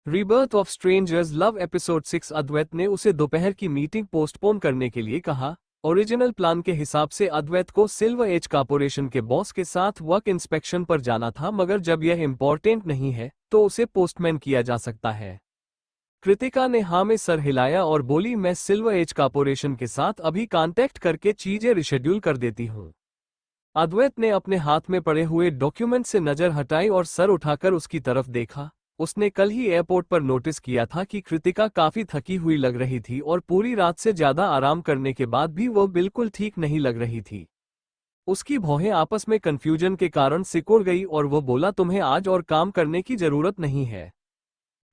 Rebirth of strangers love episode 6। अद्वैत ने उसे दोपहर की मीटिंग पोस्टपोन करने के लिए कहा। ओरिजिनल प्लान के हिसाब से अद्वैत को सिल्वर एज कॉर्पोरेशन के बॉस के साथ वर्क इंस्पेक्शन पर जाना था, मगर जब यह इम्पोर्टेंट नहीं है तो उसे पोस्टमैन किया जा सकता है। कृतिका ने हाँ में सर हिलाया और बोली, मैं सिल्वर एज कॉर्पोरेशन के साथ अभी कांटेक्ट करके चीजें रिशेड्यूल कर देती हूँ। अद्वैत ने अपने हाथ में पड़े हुए डॉक्यूमेंट से नजर हटाई और सर उठाकर उसकी तरफ देखा। उसने कल ही एयरपोर्ट पर नोटिस किया था कि कृतिका काफी थकी हुई लग रही थी और पूरी रात से ज्यादा आराम करने के बाद भी वो बिल्कुल ठीक नहीं लग रही थी। उसकी भौहें आपस में कंफ्यूजन के कारण सिकुड़ गई और वो बोला, तुम्हें आज और काम करने की जरूरत नहीं है।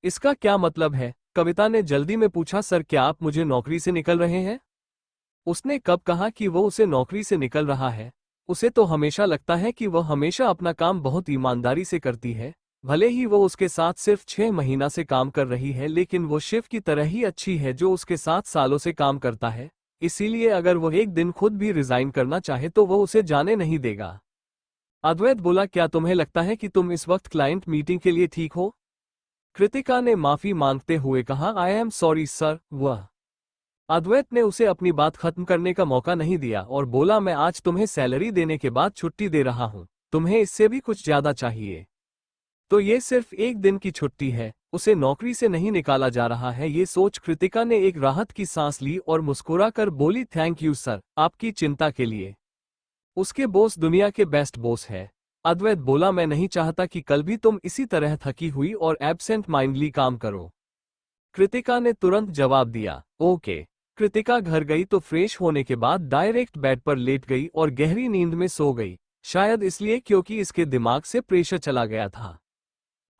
इसका क्या मतलब है? कविता ने जल्दी में पूछा। सर, क्या आप मुझे नौकरी से निकल रहे हैं? उसने कब कहा कि वो उसे नौकरी से निकल रहा है? उसे तो हमेशा लगता है कि वह हमेशा अपना काम बहुत ईमानदारी से करती है। भले ही वो उसके साथ सिर्फ 6 महीना से काम कर रही है, लेकिन वो शिव की तरह ही अच्छी है जो उसके साथ सालों से काम करता है। इसीलिए अगर वो एक दिन खुद भी रिजाइन करना चाहे तो वो उसे जाने नहीं देगा। अद्वैत बोला, क्या तुम्हें लगता है कि तुम इस वक्त क्लाइंट मीटिंग के लिए ठीक हो? कृतिका ने माफी मांगते हुए कहा, आई एम सॉरी सर। वह अद्वैत ने उसे अपनी बात खत्म करने का मौका नहीं दिया और बोला, मैं आज तुम्हें सैलरी देने के बाद छुट्टी दे रहा हूं। तुम्हें इससे भी कुछ ज्यादा चाहिए तो ये सिर्फ एक दिन की छुट्टी है। उसे नौकरी से नहीं निकाला जा रहा है। ये सोच कृतिका ने एक राहत की सांस ली और मुस्कुराकर बोली, थैंक यू सर, आपकी चिंता के लिए। उसके बॉस दुनिया के बेस्ट बॉस है। अद्वैत बोला, मैं नहीं चाहता कि कल भी तुम इसी तरह थकी हुई और एब्सेंट माइंडली काम करो। कृतिका ने तुरंत जवाब दिया, ओके। कृतिका घर गई तो फ्रेश होने के बाद डायरेक्ट बेड पर लेट गई और गहरी नींद में सो गई, शायद इसलिए क्योंकि इसके दिमाग से प्रेशर चला गया था।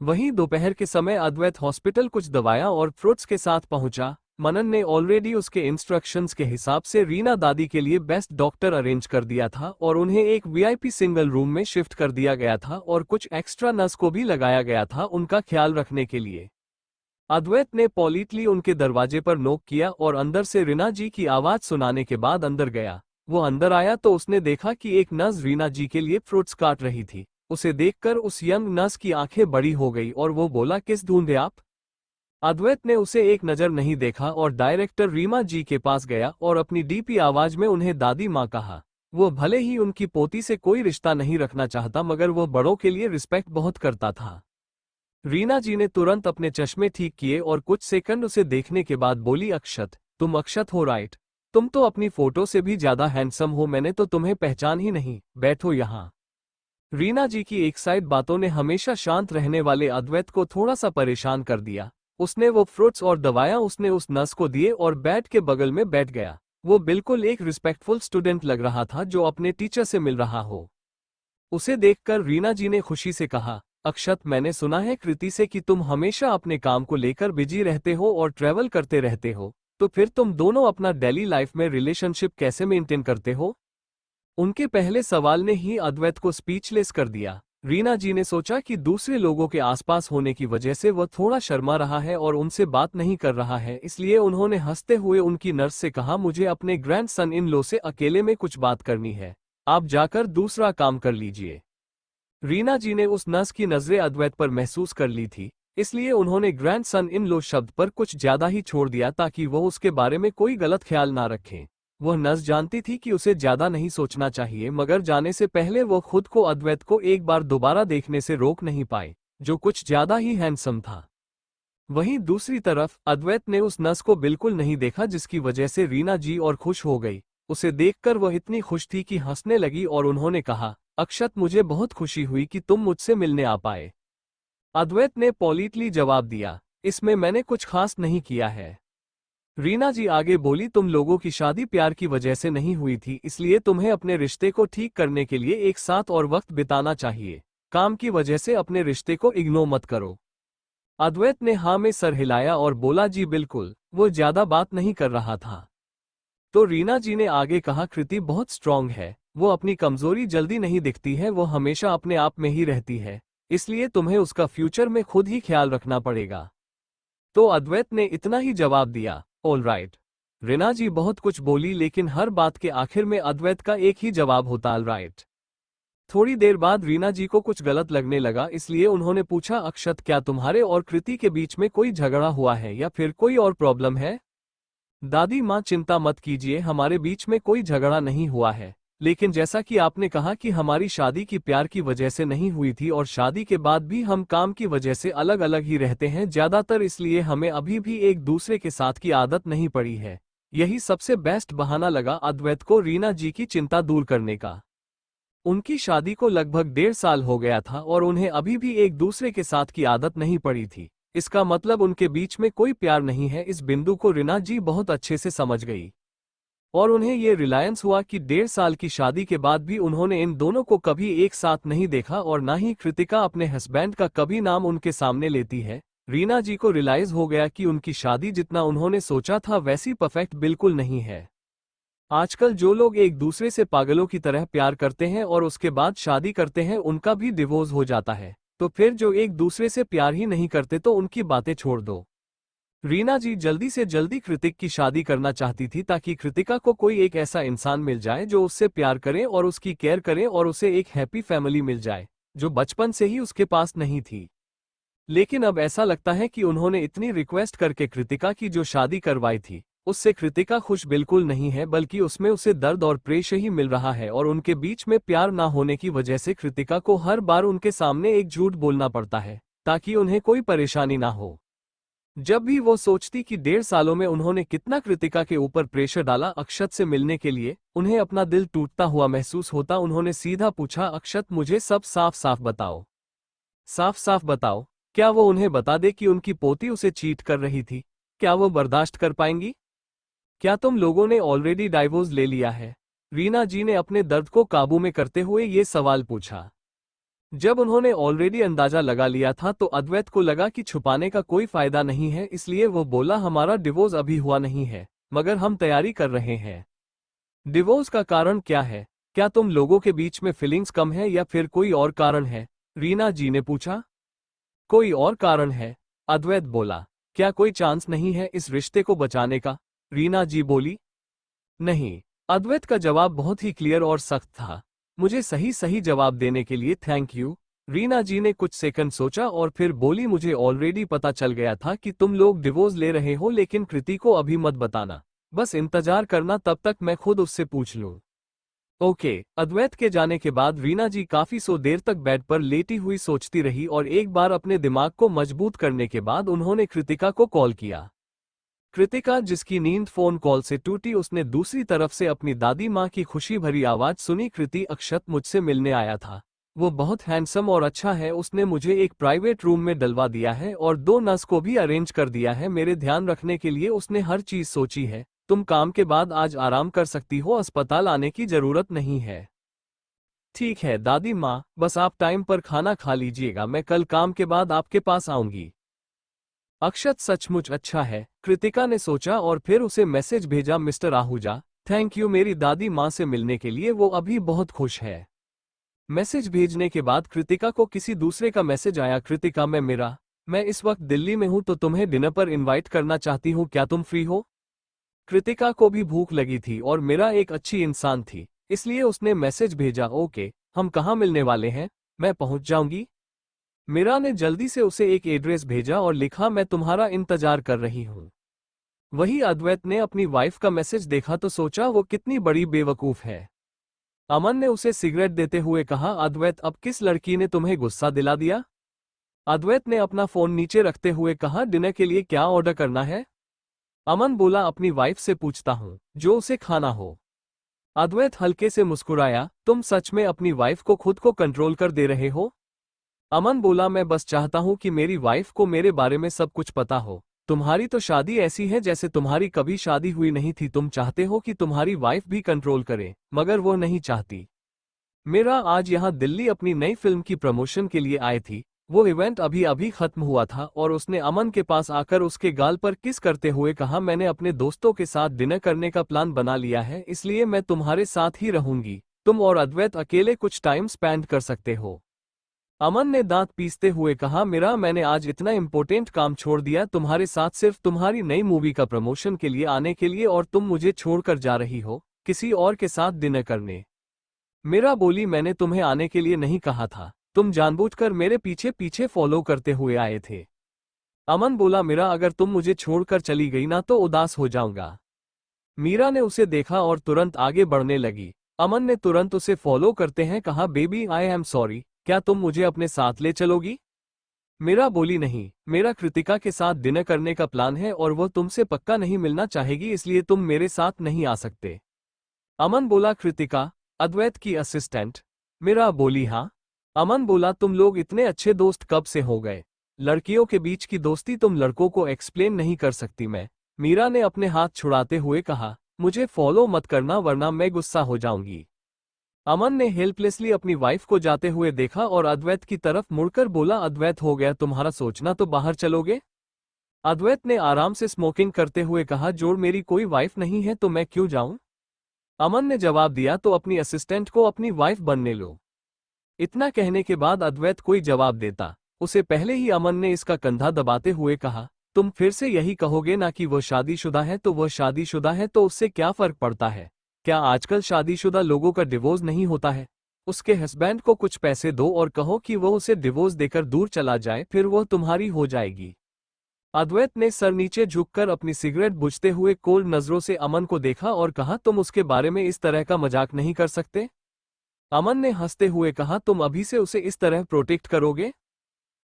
वहीं दोपहर के समय अद्वैत हॉस्पिटल कुछ दवाइयां और फ्रूट्स के साथ पहुंचा। मनन ने ऑलरेडी उसके इंस्ट्रक्शंस के हिसाब से रीना दादी के लिए बेस्ट डॉक्टर अरेंज कर दिया था और उन्हें एक वीआईपी सिंगल रूम में शिफ्ट कर दिया गया था और कुछ एक्स्ट्रा नर्स को भी लगाया गया था उनका ख्याल रखने के लिए। अद्वैत ने पॉलिटली उनके दरवाजे पर नॉक किया और अंदर से रीना जी की आवाज सुनाने के बाद अंदर गया। वो अंदर आया तो उसने देखा कि एक नर्स रीना जी के लिए फ्रूट्स काट रही थी। उसे देखकर उस यंग नर्स की आंखें बड़ी हो गई और वो बोला, किस ढूंढे आप? अद्वैत ने उसे एक नजर नहीं देखा और डायरेक्टर रीमा जी के पास गया और अपनी डीपी आवाज में उन्हें दादी माँ कहा। वो भले ही उनकी पोती से कोई रिश्ता नहीं रखना चाहता, मगर वो बड़ों के लिए रिस्पेक्ट बहुत करता था। रीना जी ने तुरंत अपने चश्मे ठीक किए और कुछ सेकंड उसे देखने के बाद बोली, अक्षत, तुम अक्षत हो राइट? तुम तो अपनी फोटो से भी ज्यादा हैंडसम हो, मैंने तो तुम्हें पहचान ही नहीं, बैठो यहाँ। रीना जी की एक साइड बातों ने हमेशा शांत रहने वाले अद्वैत को थोड़ा सा परेशान कर दिया। उसने वो फ्रूट्स और दवाइयां उसने उस नर्स को दिए और बेड के बगल में बैठ गया। वो बिल्कुल एक रिस्पेक्टफुल स्टूडेंट लग रहा था जो अपने टीचर से मिल रहा हो। उसे देखकर रीना जी ने खुशी से कहा, अक्षत, मैंने सुना है कृति से कि तुम हमेशा अपने काम को लेकर बिजी रहते हो और ट्रैवल करते रहते हो, तो फिर तुम दोनों अपना डेली लाइफ में रिलेशनशिप कैसे मेंटेन करते हो? उनके पहले सवाल ने ही अद्वैत को स्पीचलेस कर दिया। रीना जी ने सोचा कि दूसरे लोगों के आसपास होने की वजह से वह थोड़ा शर्मा रहा है और उनसे बात नहीं कर रहा है, इसलिए उन्होंने हंसते हुए उनकी नर्स से कहा, मुझे अपने ग्रैंड सन इन लॉ से अकेले में कुछ बात करनी है, आप जाकर दूसरा काम कर लीजिए। रीना जी ने उस नर्स की नजरें अद्वैत पर महसूस कर ली थी, इसलिए उन्होंने ग्रैंड सन इन लॉ शब्द पर कुछ ज्यादा ही छोड़ दिया ताकि वह उसके बारे में कोई गलत ख्याल ना रखें। वह नर्स जानती थी कि उसे ज्यादा नहीं सोचना चाहिए, मगर जाने से पहले वो खुद को अद्वैत को एक बार दोबारा देखने से रोक नहीं पाई, जो कुछ ज्यादा ही हैंडसम था। वहीं दूसरी तरफ अद्वैत ने उस नर्स को बिल्कुल नहीं देखा, जिसकी वजह से रीना जी और खुश हो गई। उसे देखकर वह इतनी खुश थी कि हंसने लगी और उन्होंने कहा, अक्षत, मुझे बहुत खुशी हुई कि तुम मुझसे मिलने आ पाए। अद्वैत ने पॉलिटली जवाब दिया, इसमें मैंने कुछ खास नहीं किया है। रीना जी आगे बोली, तुम लोगों की शादी प्यार की वजह से नहीं हुई थी, इसलिए तुम्हें अपने रिश्ते को ठीक करने के लिए एक साथ और वक्त बिताना चाहिए। काम की वजह से अपने रिश्ते को इग्नोर मत करो। अद्वैत ने हाँ में सर हिलाया और बोला, जी बिल्कुल। वो ज्यादा बात नहीं कर रहा था। तो रीना जी ने आगे कहा, कृति बहुत स्ट्रांग है, वो अपनी कमजोरी जल्दी नहीं दिखती है, वो हमेशा अपने आप में ही रहती है, इसलिए तुम्हें उसका फ्यूचर में खुद ही ख्याल रखना पड़ेगा। तो अद्वैत ने इतना ही जवाब दिया, ऑल राइट। रीना जी बहुत कुछ बोली, लेकिन हर बात के आखिर में अद्वैत का एक ही जवाब होता, ऑल राइट। थोड़ी देर बाद रीना जी को कुछ गलत लगने लगा, इसलिए उन्होंने पूछा, अक्षत क्या तुम्हारे और कृति के बीच में कोई झगड़ा हुआ है या फिर कोई और प्रॉब्लम है? दादी माँ चिंता मत कीजिए, हमारे बीच में कोई झगड़ा नहीं हुआ है। लेकिन जैसा कि आपने कहा कि हमारी शादी की प्यार की वजह से नहीं हुई थी और शादी के बाद भी हम काम की वजह से अलग अलग ही रहते हैं ज्यादातर, इसलिए हमें अभी भी एक दूसरे के साथ की आदत नहीं पड़ी है। यही सबसे बेस्ट बहाना लगा अद्वैत को रीना जी की चिंता दूर करने का। उनकी शादी को लगभग 1.5 साल हो गया था और उन्हें अभी भी एक दूसरे के साथ की आदत नहीं पड़ी थी। इसका मतलब उनके बीच में कोई प्यार नहीं है। इस बिंदु को रीना जी बहुत अच्छे से समझ गई और उन्हें ये रिलायंस हुआ कि 1.5 साल की शादी के बाद भी उन्होंने इन दोनों को कभी एक साथ नहीं देखा और ना ही कृतिका अपने हस्बैंड का कभी नाम उनके सामने लेती है। रीना जी को रियलाइज हो गया कि उनकी शादी जितना उन्होंने सोचा था वैसी परफेक्ट बिल्कुल नहीं है। आजकल जो लोग एक दूसरे से पागलों की तरह प्यार करते हैं और उसके बाद शादी करते हैं उनका भी डिवोर्स हो जाता है, तो फिर जो एक दूसरे से प्यार ही नहीं करते तो उनकी बातें छोड़ दो। रीना जी जल्दी से जल्दी कृतिक की शादी करना चाहती थी ताकि कृतिका को कोई एक ऐसा इंसान मिल जाए जो उससे प्यार करे और उसकी केयर करे और उसे एक हैप्पी फैमिली मिल जाए जो बचपन से ही उसके पास नहीं थी। लेकिन अब ऐसा लगता है कि उन्होंने इतनी रिक्वेस्ट करके कृतिका की जो शादी करवाई थी उससे कृतिका खुश बिल्कुल नहीं है, बल्कि उसमें उसे दर्द और प्रेशर ही मिल रहा है और उनके बीच में प्यार ना होने की वजह से कृतिका को हर बार उनके सामने एक झूठ बोलना पड़ता है ताकि उन्हें कोई परेशानी ना हो। जब भी वो सोचती कि 1.5 सालों में उन्होंने कितना कृतिका के ऊपर प्रेशर डाला अक्षत से मिलने के लिए, उन्हें अपना दिल टूटता हुआ महसूस होता। उन्होंने सीधा पूछा, अक्षत मुझे सब साफ साफ बताओ, साफ साफ बताओ। क्या वो उन्हें बता दे कि उनकी पोती उसे चीट कर रही थी? क्या वो बर्दाश्त कर पाएंगी? क्या तुम लोगों ने ऑलरेडी डाइवोर्स ले लिया है? रीना जी ने अपने दर्द को काबू में करते हुए ये सवाल पूछा। जब उन्होंने ऑलरेडी अंदाजा लगा लिया था तो अद्वैत को लगा कि छुपाने का कोई फायदा नहीं है, इसलिए वो बोला, हमारा डिवोर्स अभी हुआ नहीं है मगर हम तैयारी कर रहे हैं। डिवोर्स का कारण क्या है? क्या तुम लोगों के बीच में फीलिंग्स कम है या फिर कोई और कारण है? रीना जी ने पूछा। कोई और कारण है? अद्वैत बोला। क्या कोई चांस नहीं है इस रिश्ते को बचाने का? रीना जी बोली। नहीं। अद्वैत का जवाब बहुत ही क्लियर और सख्त था। मुझे सही सही जवाब देने के लिए थैंक यू। रीना जी ने कुछ सेकंड सोचा और फिर बोली, मुझे ऑलरेडी पता चल गया था कि तुम लोग डिवोर्स ले रहे हो, लेकिन कृति को अभी मत बताना, बस इंतजार करना, तब तक मैं खुद उससे पूछ लूं। ओके। अद्वैत के जाने के बाद रीना जी काफी देर तक बेड पर लेटी हुई सोचती रही और एक बार अपने दिमाग को मजबूत करने के बाद उन्होंने कृतिका को कॉल किया। कृतिका, जिसकी नींद फोन कॉल से टूटी, उसने दूसरी तरफ से अपनी दादी माँ की खुशी भरी आवाज सुनी। कृति, अक्षत मुझसे मिलने आया था। वो बहुत हैंडसम और अच्छा है। उसने मुझे एक प्राइवेट रूम में डलवा दिया है और 2 नर्स को भी अरेंज कर दिया है। मेरे ध्यान रखने के लिए उसने हर चीज सोची है। तुम काम के बाद आज आराम कर सकती हो, अस्पताल आने की जरूरत नहीं है। ठीक है दादी माँ, बस आप टाइम पर खाना खा लीजिएगा, मैं कल काम के बाद आपके पास आऊंगी। अक्षत सचमुच अच्छा है, कृतिका ने सोचा और फिर उसे मैसेज भेजा, मिस्टर आहूजा, थैंक यू मेरी दादी माँ से मिलने के लिए, वो अभी बहुत खुश है। मैसेज भेजने के बाद कृतिका को किसी दूसरे का मैसेज आया, कृतिका, मैं इस वक्त दिल्ली में हूँ तो तुम्हें डिनर पर इनवाइट करना चाहती हूँ, क्या तुम फ्री हो? कृतिका को भी भूख लगी थी और मेरा एक अच्छी इंसान थी, इसलिए उसने मैसेज भेजा, ओके, हम कहाँ मिलने वाले हैं? मैं पहुँच जाऊंगी। मीरा ने जल्दी से उसे एक एड्रेस भेजा और लिखा, मैं तुम्हारा इंतजार कर रही हूँ। वही अद्वैत ने अपनी वाइफ का मैसेज देखा तो सोचा, वो कितनी बड़ी बेवकूफ है। अमन ने उसे सिगरेट देते हुए कहा, अद्वैत, अब किस लड़की ने तुम्हें गुस्सा दिला दिया? अद्वैत ने अपना फोन नीचे रखते हुए कहा, डिनर के लिए क्या ऑर्डर करना है? अमन बोला, अपनी वाइफ से पूछता हूँ, जो उसे खाना हो। अद्वैत हल्के से मुस्कुराया, तुम सच में अपनी वाइफ को खुद को कंट्रोल कर दे रहे हो? अमन बोला, मैं बस चाहता हूं कि मेरी वाइफ को मेरे बारे में सब कुछ पता हो। तुम्हारी तो शादी ऐसी है जैसे तुम्हारी कभी शादी हुई नहीं थी। तुम चाहते हो कि तुम्हारी वाइफ भी कंट्रोल करे, मगर वो नहीं चाहती। मेरा आज यहाँ दिल्ली अपनी नई फिल्म की प्रमोशन के लिए आई थी। वो इवेंट अभी अभी खत्म हुआ था और उसने अमन के पास आकर उसके गाल पर किस करते हुए कहा, मैंने अपने दोस्तों के साथ डिनर करने का प्लान बना लिया है, इसलिए मैं तुम्हारे साथ ही रहूंगी। तुम और अद्वैत अकेले कुछ टाइम स्पेंड कर सकते हो। अमन ने दांत पीसते हुए कहा, मैंने आज इतना इंपॉर्टेंट काम छोड़ दिया तुम्हारे साथ सिर्फ तुम्हारी नई मूवी का प्रमोशन के लिए आने के लिए, और तुम मुझे छोड़कर जा रही हो किसी और के साथ डिनर करने। मीरा बोली, मैंने तुम्हें आने के लिए नहीं कहा था, तुम जानबूझकर मेरे पीछे पीछे फॉलो करते हुए आए थे। अमन बोला, मीरा अगर तुम मुझे छोड़कर चली गई ना तो उदास हो जाऊंगा। मीरा ने उसे देखा और तुरंत आगे बढ़ने लगी। अमन ने तुरंत उसे फॉलो करते हैं कहा, बेबी आई एम सॉरी, क्या तुम मुझे अपने साथ ले चलोगी? मीरा बोली, नहीं, मेरा कृतिका के साथ डिनर करने का प्लान है और वो तुमसे पक्का नहीं मिलना चाहेगी, इसलिए तुम मेरे साथ नहीं आ सकते। अमन बोला, कृतिका अद्वैत की असिस्टेंट? मीरा बोली, हाँ। अमन बोला, तुम लोग इतने अच्छे दोस्त कब से हो गए? लड़कियों के बीच की दोस्ती तुम लड़कों को एक्सप्लेन नहीं कर सकती। मैं मीरा ने अपने हाथ छुड़ाते हुए कहा, मुझे फॉलो मत करना वरना मैं गुस्सा हो जाऊंगी। अमन ने हेल्पलेसली अपनी वाइफ को जाते हुए देखा और अद्वैत की तरफ मुड़कर बोला, अद्वैत हो गया तुम्हारा सोचना, तो बाहर चलोगे? अद्वैत ने आराम से स्मोकिंग करते हुए कहा, जोड़ मेरी कोई वाइफ नहीं है तो मैं क्यों जाऊं? अमन ने जवाब दिया, तो अपनी असिस्टेंट को अपनी वाइफ बनने लो। इतना कहने के बाद अद्वैत कोई जवाब देता उसे पहले ही अमन ने इसका कंधा दबाते हुए कहा, तुम फिर से यही कहोगे ना कि वह शादीशुदा है, तो वह शादीशुदा है तो उससे क्या फर्क पड़ता है? क्या आजकल शादीशुदा लोगों का डिवोर्स नहीं होता है? उसके हस्बैंड को कुछ पैसे दो और कहो कि वह उसे डिवोर्स देकर दूर चला जाए, फिर वह तुम्हारी हो जाएगी। अद्वैत ने सर नीचे झुककर अपनी सिगरेट बुझते हुए कोल्ड नजरों से अमन को देखा और कहा, तुम उसके बारे में इस तरह का मजाक नहीं कर सकते। अमन ने हंसते हुए कहा, तुम अभी से उसे इस तरह प्रोटेक्ट करोगे?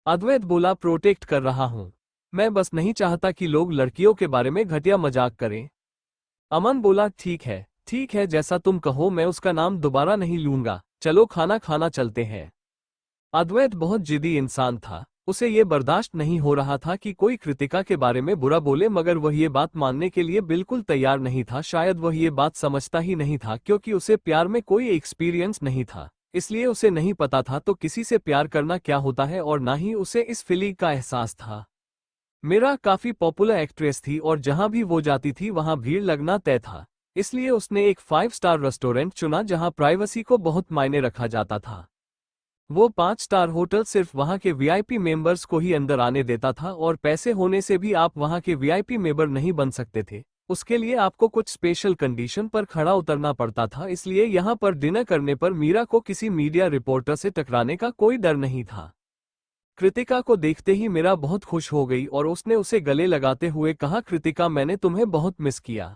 अद्वैत बोला, प्रोटेक्ट कर रहा हूं, मैं बस नहीं चाहता कि लोग लड़कियों के बारे में घटिया मजाक करें। अमन बोला, ठीक है, जैसा तुम कहो, मैं उसका नाम दोबारा नहीं लूंगा, चलो खाना खाना चलते हैं। अद्वैत बहुत जिद्दी इंसान था, उसे ये बर्दाश्त नहीं हो रहा था कि कोई कृतिका के बारे में बुरा बोले, मगर वह ये बात मानने के लिए बिल्कुल तैयार नहीं था। शायद वह ये बात समझता ही नहीं था, क्योंकि उसे प्यार में कोई एक्सपीरियंस नहीं था, इसलिए उसे नहीं पता था तो किसी से प्यार करना क्या होता है, और ना ही उसे इस फीलिंग का एहसास था। मीरा काफी पॉपुलर एक्ट्रेस थी और जहां भी वो जाती थी वहां भीड़ लगना तय था, इसलिए उसने एक 5 स्टार रेस्टोरेंट चुना जहां प्राइवेसी को बहुत मायने रखा जाता था। वो 5 स्टार होटल सिर्फ वहां के वीआईपी मेंबर्स को ही अंदर आने देता था, और पैसे होने से भी आप वहां के वीआईपी मेंबर नहीं बन सकते थे। उसके लिए आपको कुछ स्पेशल कंडीशन पर खड़ा उतरना पड़ता था, इसलिए यहां पर डिनर करने पर मीरा को किसी मीडिया रिपोर्टर से टकराने का कोई डर नहीं था। कृतिका को देखते ही मीरा बहुत खुश हो गई और उसने उसे गले लगाते हुए कहा, कृतिका मैंने तुम्हें बहुत मिस किया।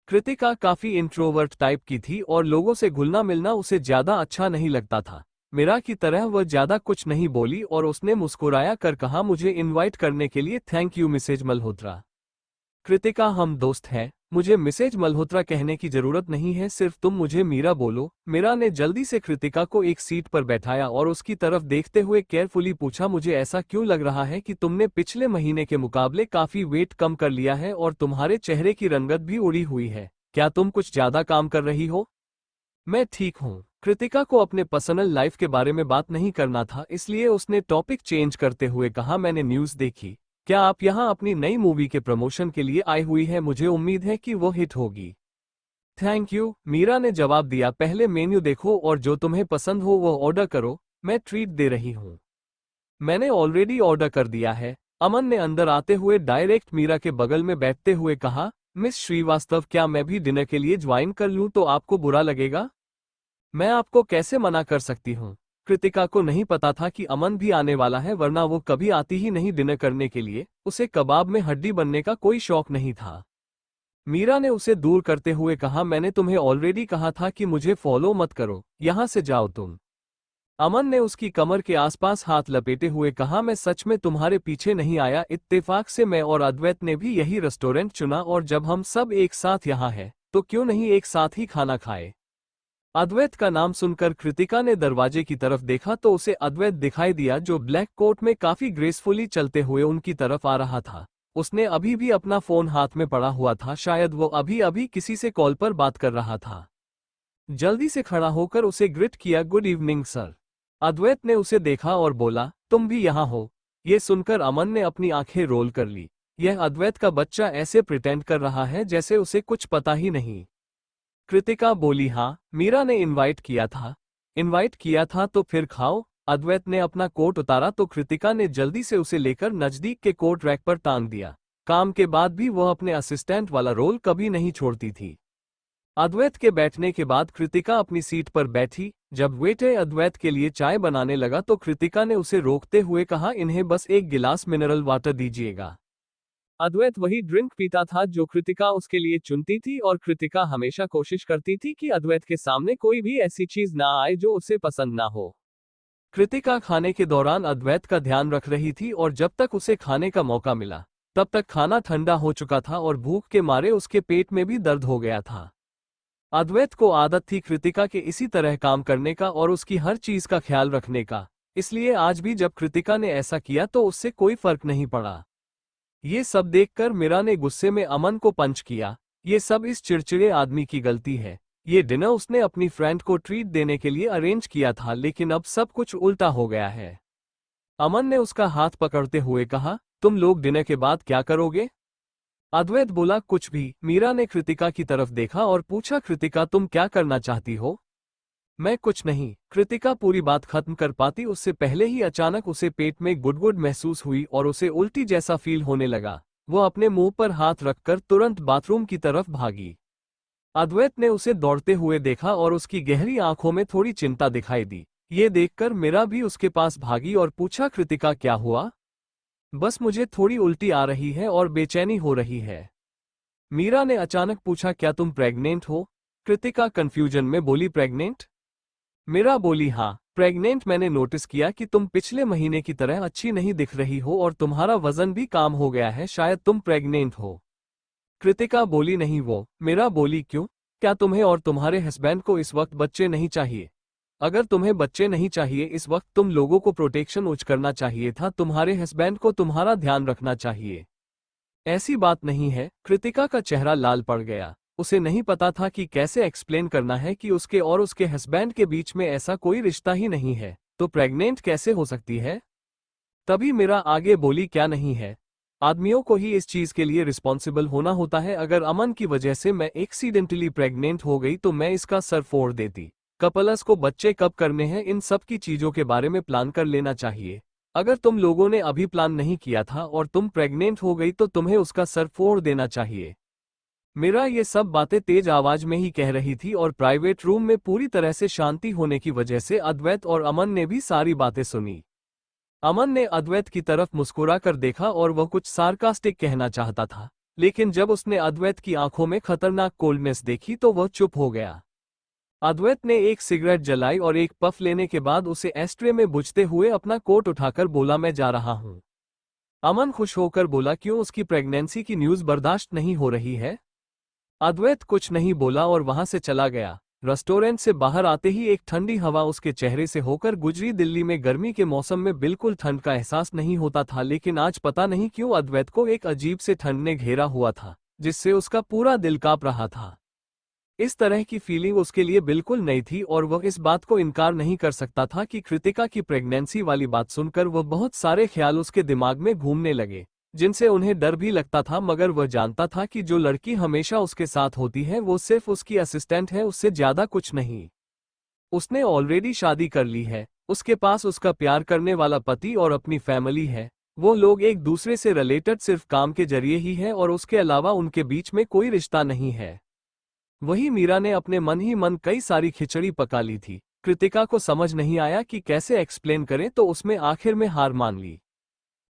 कृतिका काफी इंट्रोवर्ट टाइप की थी और लोगों से घुलना मिलना उसे ज्यादा अच्छा नहीं लगता था। मीरा की तरह वह ज्यादा कुछ नहीं बोली और उसने मुस्कुराया कर कहा, मुझे इनवाइट करने के लिए thank you Mrs Malhotra. Kritika, हम दोस्त हैं, मुझे मिसेज मल्होत्रा कहने की जरूरत नहीं है, सिर्फ तुम मुझे मीरा बोलो। मीरा ने जल्दी से कृतिका को एक सीट पर बैठाया और उसकी तरफ देखते हुए केयरफुली पूछा, मुझे ऐसा क्यों लग रहा है कि तुमने पिछले महीने के मुकाबले काफी वेट कम कर लिया है और तुम्हारे चेहरे की रंगत भी उड़ी हुई है, क्या तुम कुछ ज्यादा काम कर रही हो? मैं ठीक हूँ। कृतिका को अपने पर्सनल लाइफ के बारे में बात नहीं करना था, इसलिए उसने टॉपिक चेंज करते हुए कहा, मैंने न्यूज़ देखी, क्या आप यहाँ अपनी नई मूवी के प्रमोशन के लिए आई हुई है? मुझे उम्मीद है कि वो हिट होगी। थैंक यू, मीरा ने जवाब दिया, पहले मेन्यू देखो और जो तुम्हें पसंद हो वो ऑर्डर करो, मैं ट्रीट दे रही हूँ। मैंने ऑलरेडी ऑर्डर कर दिया है। अमन ने अंदर आते हुए डायरेक्ट मीरा के बगल में बैठते हुए कहा, मिस श्रीवास्तव, क्या मैं भी डिनर के लिए ज्वाइन कर लूँ तो आपको बुरा लगेगा? मैं आपको कैसे मना कर सकती हूँ? कृतिका को नहीं पता था कि अमन भी आने वाला है, वरना वो कभी आती ही नहीं डिनर करने के लिए, उसे कबाब में हड्डी बनने का कोई शौक नहीं था। मीरा ने उसे दूर करते हुए कहा, मैंने तुम्हें ऑलरेडी कहा था कि मुझे फॉलो मत करो, यहाँ से जाओ तुम। अमन ने उसकी कमर के आसपास हाथ लपेटे हुए कहा, मैं सच में तुम्हारे पीछे नहीं आया, इत्तेफाक से मैं और अद्वैत ने भी यही रेस्टोरेंट चुना और जब हम सब एक साथ यहाँ हैं तो क्यों नहीं एक साथ ही खाना खाए। अद्वैत का नाम सुनकर कृतिका ने दरवाजे की तरफ देखा तो उसे अद्वैत दिखाई दिया, जो ब्लैक कोट में काफी ग्रेसफुली चलते हुए उनकी तरफ आ रहा था। उसने अभी भी अपना फोन हाथ में पड़ा हुआ था, शायद वो अभी अभी किसी से कॉल पर बात कर रहा था। जल्दी से खड़ा होकर उसे ग्रिट किया, गुड इवनिंग सर। अद्वैत ने उसे देखा और बोला, तुम भी यहाँ हो? ये सुनकर अमन ने अपनी आंखें रोल कर ली। यह अद्वैत का बच्चा ऐसे प्रिटेंड कर रहा है जैसे उसे कुछ पता ही नहीं। कृतिका बोली, हाँ, मीरा ने इनवाइट किया था तो फिर खाओ। अद्वैत ने अपना कोट उतारा तो कृतिका ने जल्दी से उसे लेकर नजदीक के कोट रैक पर टांग दिया। काम के बाद भी वह अपने असिस्टेंट वाला रोल कभी नहीं छोड़ती थी। अद्वैत के बैठने के बाद कृतिका अपनी सीट पर बैठी। जब वेटर अद्वैत के लिए चाय बनाने लगा तो कृतिका ने उसे रोकते हुए कहा, इन्हें बस एक गिलास मिनरल वाटर दीजिएगा। अद्वैत वही ड्रिंक पीता था जो कृतिका उसके लिए चुनती थी और कृतिका हमेशा कोशिश करती थी कि अद्वैत के सामने कोई भी ऐसी चीज ना आए जो उसे पसंद ना हो। कृतिका खाने के दौरान अद्वैत का ध्यान रख रही थी और जब तक उसे खाने का मौका मिला तब तक खाना ठंडा हो चुका था और भूख के मारे उसके पेट में भी दर्द हो गया था। अद्वैत को आदत थी कृतिका के इसी तरह काम करने का और उसकी हर चीज का ख्याल रखने का, इसलिए आज भी जब कृतिका ने ऐसा किया तो उससे कोई फर्क नहीं पड़ा। ये सब देखकर मीरा ने गुस्से में अमन को पंच किया। ये सब इस चिड़चिड़े आदमी की गलती है। ये डिनर उसने अपनी फ्रेंड को ट्रीट देने के लिए अरेंज किया था, लेकिन अब सब कुछ उल्टा हो गया है। अमन ने उसका हाथ पकड़ते हुए कहा, तुम लोग डिनर के बाद क्या करोगे? अद्वैत बोला, कुछ भी। मीरा ने कृतिका की तरफ देखा और पूछा, कृतिका तुम क्या करना चाहती हो? मैं कुछ नहीं। कृतिका पूरी बात खत्म कर पाती उससे पहले ही अचानक उसे पेट में गुडगुड महसूस हुई और उसे उल्टी जैसा फील होने लगा। वो अपने मुंह पर हाथ रखकर तुरंत बाथरूम की तरफ भागी। अद्वैत ने उसे दौड़ते हुए देखा और उसकी गहरी आंखों में थोड़ी चिंता दिखाई दी। ये देखकर मीरा भी उसके पास भागी और पूछा, कृतिका क्या हुआ? बस मुझे थोड़ी उल्टी आ रही है और बेचैनी हो रही है। मीरा ने अचानक पूछा, क्या तुम प्रेग्नेंट हो? कृतिका कंफ्यूजन में बोली, प्रेग्नेंट? मीरा बोली, हाँ प्रेग्नेंट। मैंने नोटिस किया कि तुम पिछले महीने की तरह अच्छी नहीं दिख रही हो और तुम्हारा वजन भी कम हो गया है, शायद तुम प्रेग्नेंट हो। कृतिका बोली, नहीं वो। मीरा बोली, क्यों? क्या तुम्हें और तुम्हारे हस्बैंड को इस वक्त बच्चे नहीं चाहिए? अगर तुम्हें बच्चे नहीं चाहिए इस वक्त तुम लोगों को प्रोटेक्शन उच्च करना चाहिए था, तुम्हारे हस्बैंड को तुम्हारा ध्यान रखना चाहिए। ऐसी बात नहीं है। कृतिका का चेहरा लाल पड़ गया। उसे नहीं पता था कि कैसे एक्सप्लेन करना है कि उसके और उसके हस्बैंड के बीच में ऐसा कोई रिश्ता ही नहीं है, तो प्रेग्नेंट कैसे हो सकती है? तभी मीरा आगे बोली, क्या नहीं है? आदमियों को ही इस चीज के लिए रिस्पॉन्सिबल होना होता है। अगर अमन की वजह से मैं एक्सीडेंटली प्रेग्नेंट हो गई तो मैं इसका सर फोड़ देती। कपल्स को बच्चे कब करने हैं, इन सब की चीजों के बारे में प्लान कर लेना चाहिए। अगर तुम लोगों ने अभी प्लान नहीं किया था और तुम प्रेग्नेंट हो गई तो तुम्हें उसका सर फोड़ देना चाहिए। मीरा ये सब बातें तेज आवाज में ही कह रही थी और प्राइवेट रूम में पूरी तरह से शांति होने की वजह से अद्वैत और अमन ने भी सारी बातें सुनी। अमन ने अद्वैत की तरफ मुस्कुरा कर देखा और वह कुछ सार्कास्टिक कहना चाहता था, लेकिन जब उसने अद्वैत की आंखों में खतरनाक कोल्डनेस देखी तो वह चुप हो गया। अद्वैत ने एक सिगरेट जलाई और एक पफ लेने के बाद उसे एस्ट्रे में बुझते हुए अपना कोट उठाकर बोला, मैं जा रहा हूं। अमन खुश होकर बोला, क्यों? उसकी प्रेगनेंसी की न्यूज बर्दाश्त नहीं हो रही है? अद्वैत कुछ नहीं बोला और वहां से चला गया। रेस्टोरेंट से बाहर आते ही एक ठंडी हवा उसके चेहरे से होकर गुजरी। दिल्ली में गर्मी के मौसम में बिल्कुल ठंड का एहसास नहीं होता था, लेकिन आज पता नहीं क्यों अद्वैत को एक अजीब से ठंड ने घेरा हुआ था, जिससे उसका पूरा दिल कांप रहा था। इस तरह की फीलिंग उसके लिए बिल्कुल नई थी और वह इस बात को इनकार नहीं कर सकता था कि कृतिका की प्रेगनेंसी वाली बात सुनकर वह बहुत सारे ख्याल उसके दिमाग में घूमने लगे, जिनसे उन्हें डर भी लगता था। मगर वह जानता था कि जो लड़की हमेशा उसके साथ होती है वो सिर्फ उसकी असिस्टेंट है, उससे ज्यादा कुछ नहीं। उसने ऑलरेडी शादी कर ली है, उसके पास उसका प्यार करने वाला पति और अपनी फैमिली है। वो लोग एक दूसरे से रिलेटेड सिर्फ काम के जरिए ही है और उसके अलावा उनके बीच में कोई रिश्ता नहीं है। वही मीरा ने अपने मन ही मन कई सारी खिचड़ी पका ली थी। कृतिका को समझ नहीं आया कि कैसे एक्सप्लेन करें, तो उसमें आखिर में हार मान ली।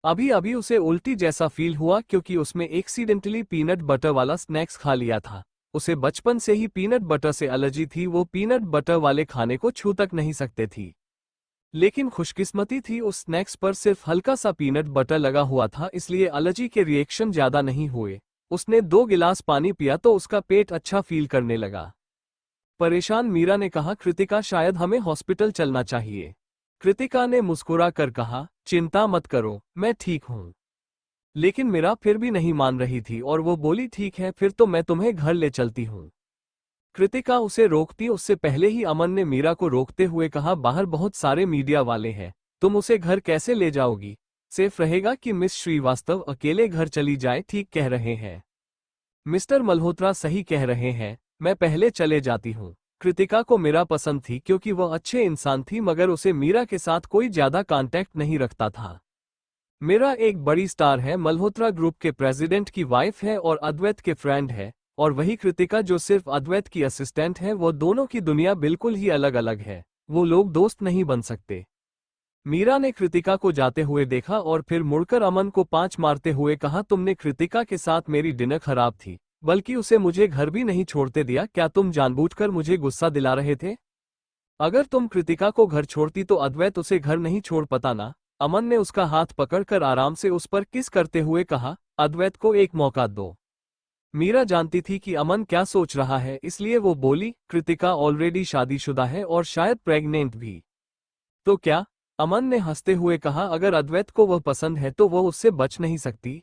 अभी अभी उसे उल्टी जैसा फील हुआ क्योंकि उसमें एक्सीडेंटली पीनट बटर वाला स्नैक्स खा लिया था। उसे बचपन से ही पीनट बटर से एलर्जी थी, वो पीनट बटर वाले खाने को छू तक नहीं सकते थी। लेकिन खुशकिस्मती थी उस स्नैक्स पर सिर्फ हल्का सा पीनट बटर लगा हुआ था, इसलिए एलर्जी के रिएक्शन ज्यादा नहीं हुए। उसने 2 गिलास पानी पिया तो उसका पेट अच्छा फील करने लगा। परेशान मीरा ने कहा, कृतिका शायद हमें हॉस्पिटल चलना चाहिए। कृतिका ने मुस्कुरा कर कहा, चिंता मत करो, मैं ठीक हूं। लेकिन मीरा फिर भी नहीं मान रही थी और वो बोली, ठीक है फिर तो मैं तुम्हें घर ले चलती हूं। कृतिका उसे रोकती उससे पहले ही अमन ने मीरा को रोकते हुए कहा, बाहर बहुत सारे मीडिया वाले हैं, तुम उसे घर कैसे ले जाओगी? सेफ रहेगा कि मिस श्रीवास्तव अकेले घर चली जाए। ठीक कह रहे हैं मिस्टर मल्होत्रा, सही कह रहे हैं, मैं पहले चले जाती हूँ। कृतिका को मीरा पसंद थी क्योंकि वह अच्छे इंसान थी, मगर उसे मीरा के साथ कोई ज्यादा कांटेक्ट नहीं रखता था। मीरा एक बड़ी स्टार है, मल्होत्रा ग्रुप के प्रेसिडेंट की वाइफ है और अद्वैत के फ्रेंड है। और वही कृतिका जो सिर्फ अद्वैत की असिस्टेंट है, वो दोनों की दुनिया बिल्कुल ही अलग अलग है। वो लोग दोस्त नहीं बन सकते। मीरा ने कृतिका को जाते हुए देखा और फिर मुड़कर अमन को पांच मारते हुए कहा, तुमने कृतिका के साथ मेरी डिनर खराब थी, बल्कि उसे मुझे घर भी नहीं छोड़ते दिया। क्या तुम जानबूझकर मुझे गुस्सा दिला रहे थे? अगर तुम कृतिका को घर छोड़ती तो अद्वैत उसे घर नहीं छोड़ पाता ना। अमन ने उसका हाथ पकड़कर आराम से उस पर किस करते हुए कहा, अद्वैत को एक मौका दो। मीरा जानती थी कि अमन क्या सोच रहा है, इसलिए वो बोली, कृतिका ऑलरेडी शादीशुदा है और शायद प्रेग्नेंट भी। तो क्या? अमन ने हंसते हुए कहा, अगर अद्वैत को वह पसंद है तो वह उससे बच नहीं सकती।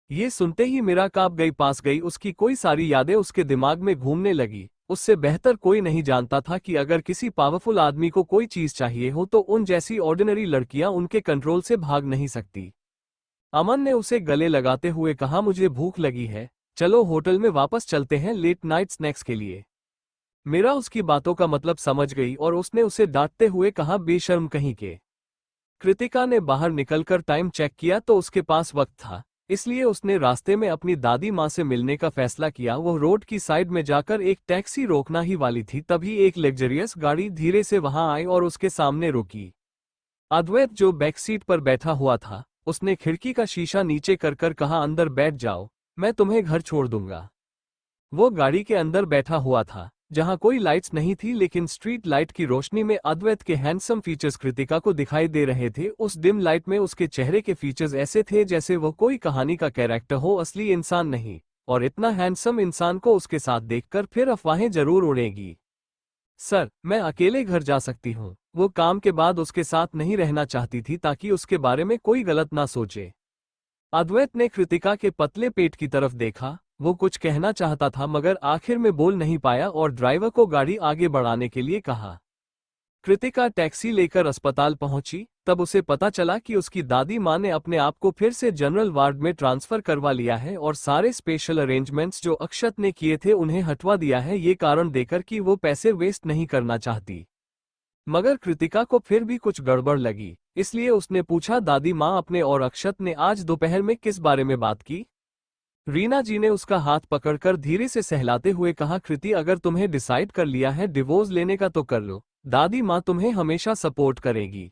ये सुनते ही मीरा कांप गई, पास गई, उसकी कोई सारी यादें उसके दिमाग में घूमने लगी। उससे बेहतर कोई नहीं जानता था कि अगर किसी पावरफुल आदमी को कोई चीज चाहिए हो तो उन जैसी ऑर्डिनरी लड़कियां उनके कंट्रोल से भाग नहीं सकती। अमन ने उसे गले लगाते हुए कहा, मुझे भूख लगी है, चलो होटल में वापस चलते हैं लेट नाइट स्नैक्स के लिए। मीरा उसकी बातों का मतलब समझ गई और उसने उसे डांटते हुए कहा, बेशर्म कहीं के। कृतिका ने बाहर निकलकर टाइम चेक किया तो उसके पास वक्त था, इसलिए उसने रास्ते में अपनी दादी माँ से मिलने का फैसला किया। वह रोड की साइड में जाकर एक टैक्सी रोकना ही वाली थी, तभी एक लग्जरियस गाड़ी धीरे से वहां आई और उसके सामने रुकी। अद्वैत जो बैक सीट पर बैठा हुआ था, उसने खिड़की का शीशा नीचे कर कहा, अंदर बैठ जाओ, मैं तुम्हें घर छोड़ दूंगा। वो गाड़ी के अंदर बैठा हुआ था, जहां कोई लाइट्स नहीं थी, लेकिन स्ट्रीट लाइट की रोशनी में अद्वैत के हैंडसम फीचर्स कृतिका को दिखाई दे रहे थे। उस डिम लाइट में उसके चेहरे के फीचर्स ऐसे थे जैसे वो कोई कहानी का कैरेक्टर हो, असली इंसान नहीं। और इतना हैंडसम इंसान को उसके साथ देखकर फिर अफवाहें जरूर उड़ेगी। सर, मैं अकेले घर जा सकती हूँ। वो काम के बाद उसके साथ नहीं रहना चाहती थी ताकि उसके बारे में कोई गलत ना सोचे। अद्वैत ने कृतिका के पतले पेट की तरफ देखा। वो कुछ कहना चाहता था मगर आखिर में बोल नहीं पाया और ड्राइवर को गाड़ी आगे बढ़ाने के लिए कहा। कृतिका टैक्सी लेकर अस्पताल पहुंची, तब उसे पता चला कि उसकी दादी माँ ने अपने आप को फिर से जनरल वार्ड में ट्रांसफर करवा लिया है और सारे स्पेशल अरेंजमेंट्स जो अक्षत ने किए थे उन्हें हटवा दिया है, ये कारण देकर कि वो पैसे वेस्ट नहीं करना चाहती। मगर कृतिका को फिर भी कुछ गड़बड़ लगी, इसलिए उसने पूछा, दादी माँ अपने और अक्षत ने आज दोपहर में किस बारे में बात की? रीना जी ने उसका हाथ पकड़कर धीरे से सहलाते हुए कहा, कृति, अगर तुम्हें डिसाइड कर लिया है डिवोर्स लेने का तो कर लो, दादी माँ तुम्हें हमेशा सपोर्ट करेगी।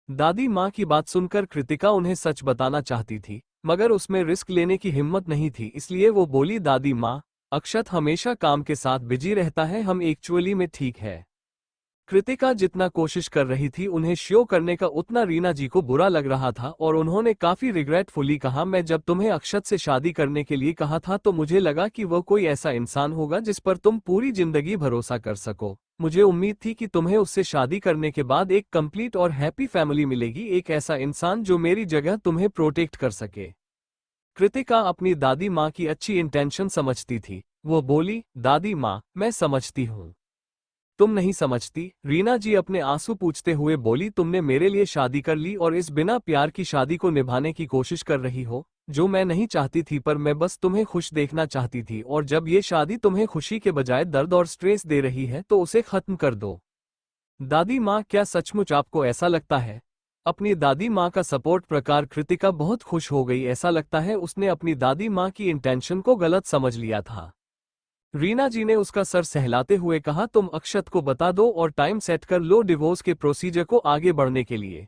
दादी माँ की बात सुनकर कृतिका उन्हें सच बताना चाहती थी, मगर उसमें रिस्क लेने की हिम्मत नहीं थी, इसलिए वो बोली, दादी माँ, अक्षत हमेशा काम के साथ बिजी रहता है, हम एक्चुअली में ठीक है। कृतिका जितना कोशिश कर रही थी उन्हें शो करने का, उतना रीना जी को बुरा लग रहा था और उन्होंने काफी रिग्रेटफुली कहा, मैं जब तुम्हें अक्षत से शादी करने के लिए कहा था तो मुझे लगा कि वो कोई ऐसा इंसान होगा जिस पर तुम पूरी जिंदगी भरोसा कर सको। मुझे उम्मीद थी कि तुम्हें उससे शादी करने के बाद एक कंप्लीट और हैप्पी फैमिली मिलेगी, एक ऐसा इंसान जो मेरी जगह तुम्हें प्रोटेक्ट कर सके। कृतिका अपनी दादी माँ की अच्छी इंटेंशन समझती थी। वो बोली, दादी माँ, मैं समझती हूँ, तुम नहीं समझती। रीना जी अपने आंसू पूछते हुए बोली, तुमने मेरे लिए शादी कर ली और इस बिना प्यार की शादी को निभाने की कोशिश कर रही हो, जो मैं नहीं चाहती थी, पर मैं बस तुम्हें खुश देखना चाहती थी। और जब ये शादी तुम्हें खुशी के बजाय दर्द और स्ट्रेस दे रही है तो उसे खत्म कर दो। दादी माँ, क्या सचमुच आपको ऐसा लगता है? अपनी दादी माँ का सपोर्ट प्रकार कृतिका बहुत खुश हो गई। ऐसा लगता है उसने अपनी दादी माँ की इंटेंशन को गलत समझ लिया था। रीना जी ने उसका सर सहलाते हुए कहा, तुम अक्षत को बता दो और टाइम सेट कर लो डिवोर्स के प्रोसीजर को आगे बढ़ने के लिए।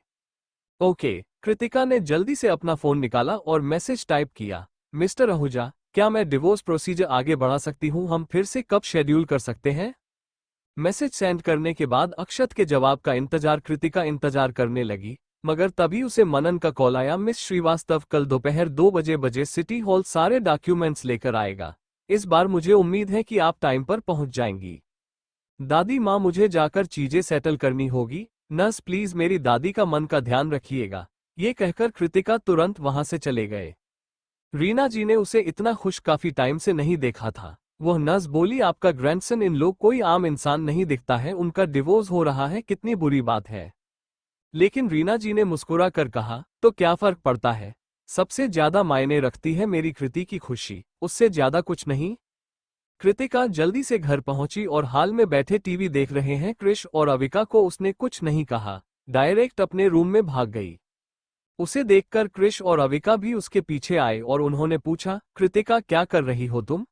ओके। कृतिका ने जल्दी से अपना फोन निकाला और मैसेज टाइप किया, मिस्टर आहूजा, क्या मैं डिवोर्स प्रोसीजर आगे बढ़ा सकती हूँ? हम फिर से कब शेड्यूल कर सकते हैं? मैसेज सेंड करने के बाद अक्षत के जवाब का इंतजार कृतिका इंतजार करने लगी, मगर तभी उसे मनन का कॉल आया, मिस श्रीवास्तव कल दोपहर 2 बजे सिटी हॉल सारे डॉक्यूमेंट्स लेकर आएगा। इस बार मुझे उम्मीद है कि आप टाइम पर पहुंच जाएंगी। दादी माँ, मुझे जाकर चीजें सेटल करनी होगी, नर्स प्लीज मेरी दादी का मन का ध्यान रखिएगा। ये कहकर कृतिका तुरंत वहां से चले गए। रीना जी ने उसे इतना खुश काफी टाइम से नहीं देखा था। वह नर्स बोली, आपका ग्रैंडसन इन लोग कोई आम इंसान नहीं दिखता है, उनका डिवोर्स हो रहा है, कितनी बुरी बात है। लेकिन रीना जी ने मुस्कुरा कर कहा, तो क्या फर्क पड़ता है, सबसे ज्यादा मायने रखती है मेरी कृति की खुशी, उससे ज्यादा कुछ नहीं। कृतिका जल्दी से घर पहुंची और हाल में बैठे टीवी देख रहे हैं कृष और अविका को उसने कुछ नहीं कहा, डायरेक्ट अपने रूम में भाग गई। उसे देखकर कृष और अविका भी उसके पीछे आए और उन्होंने पूछा, कृतिका क्या कर रही हो तुम?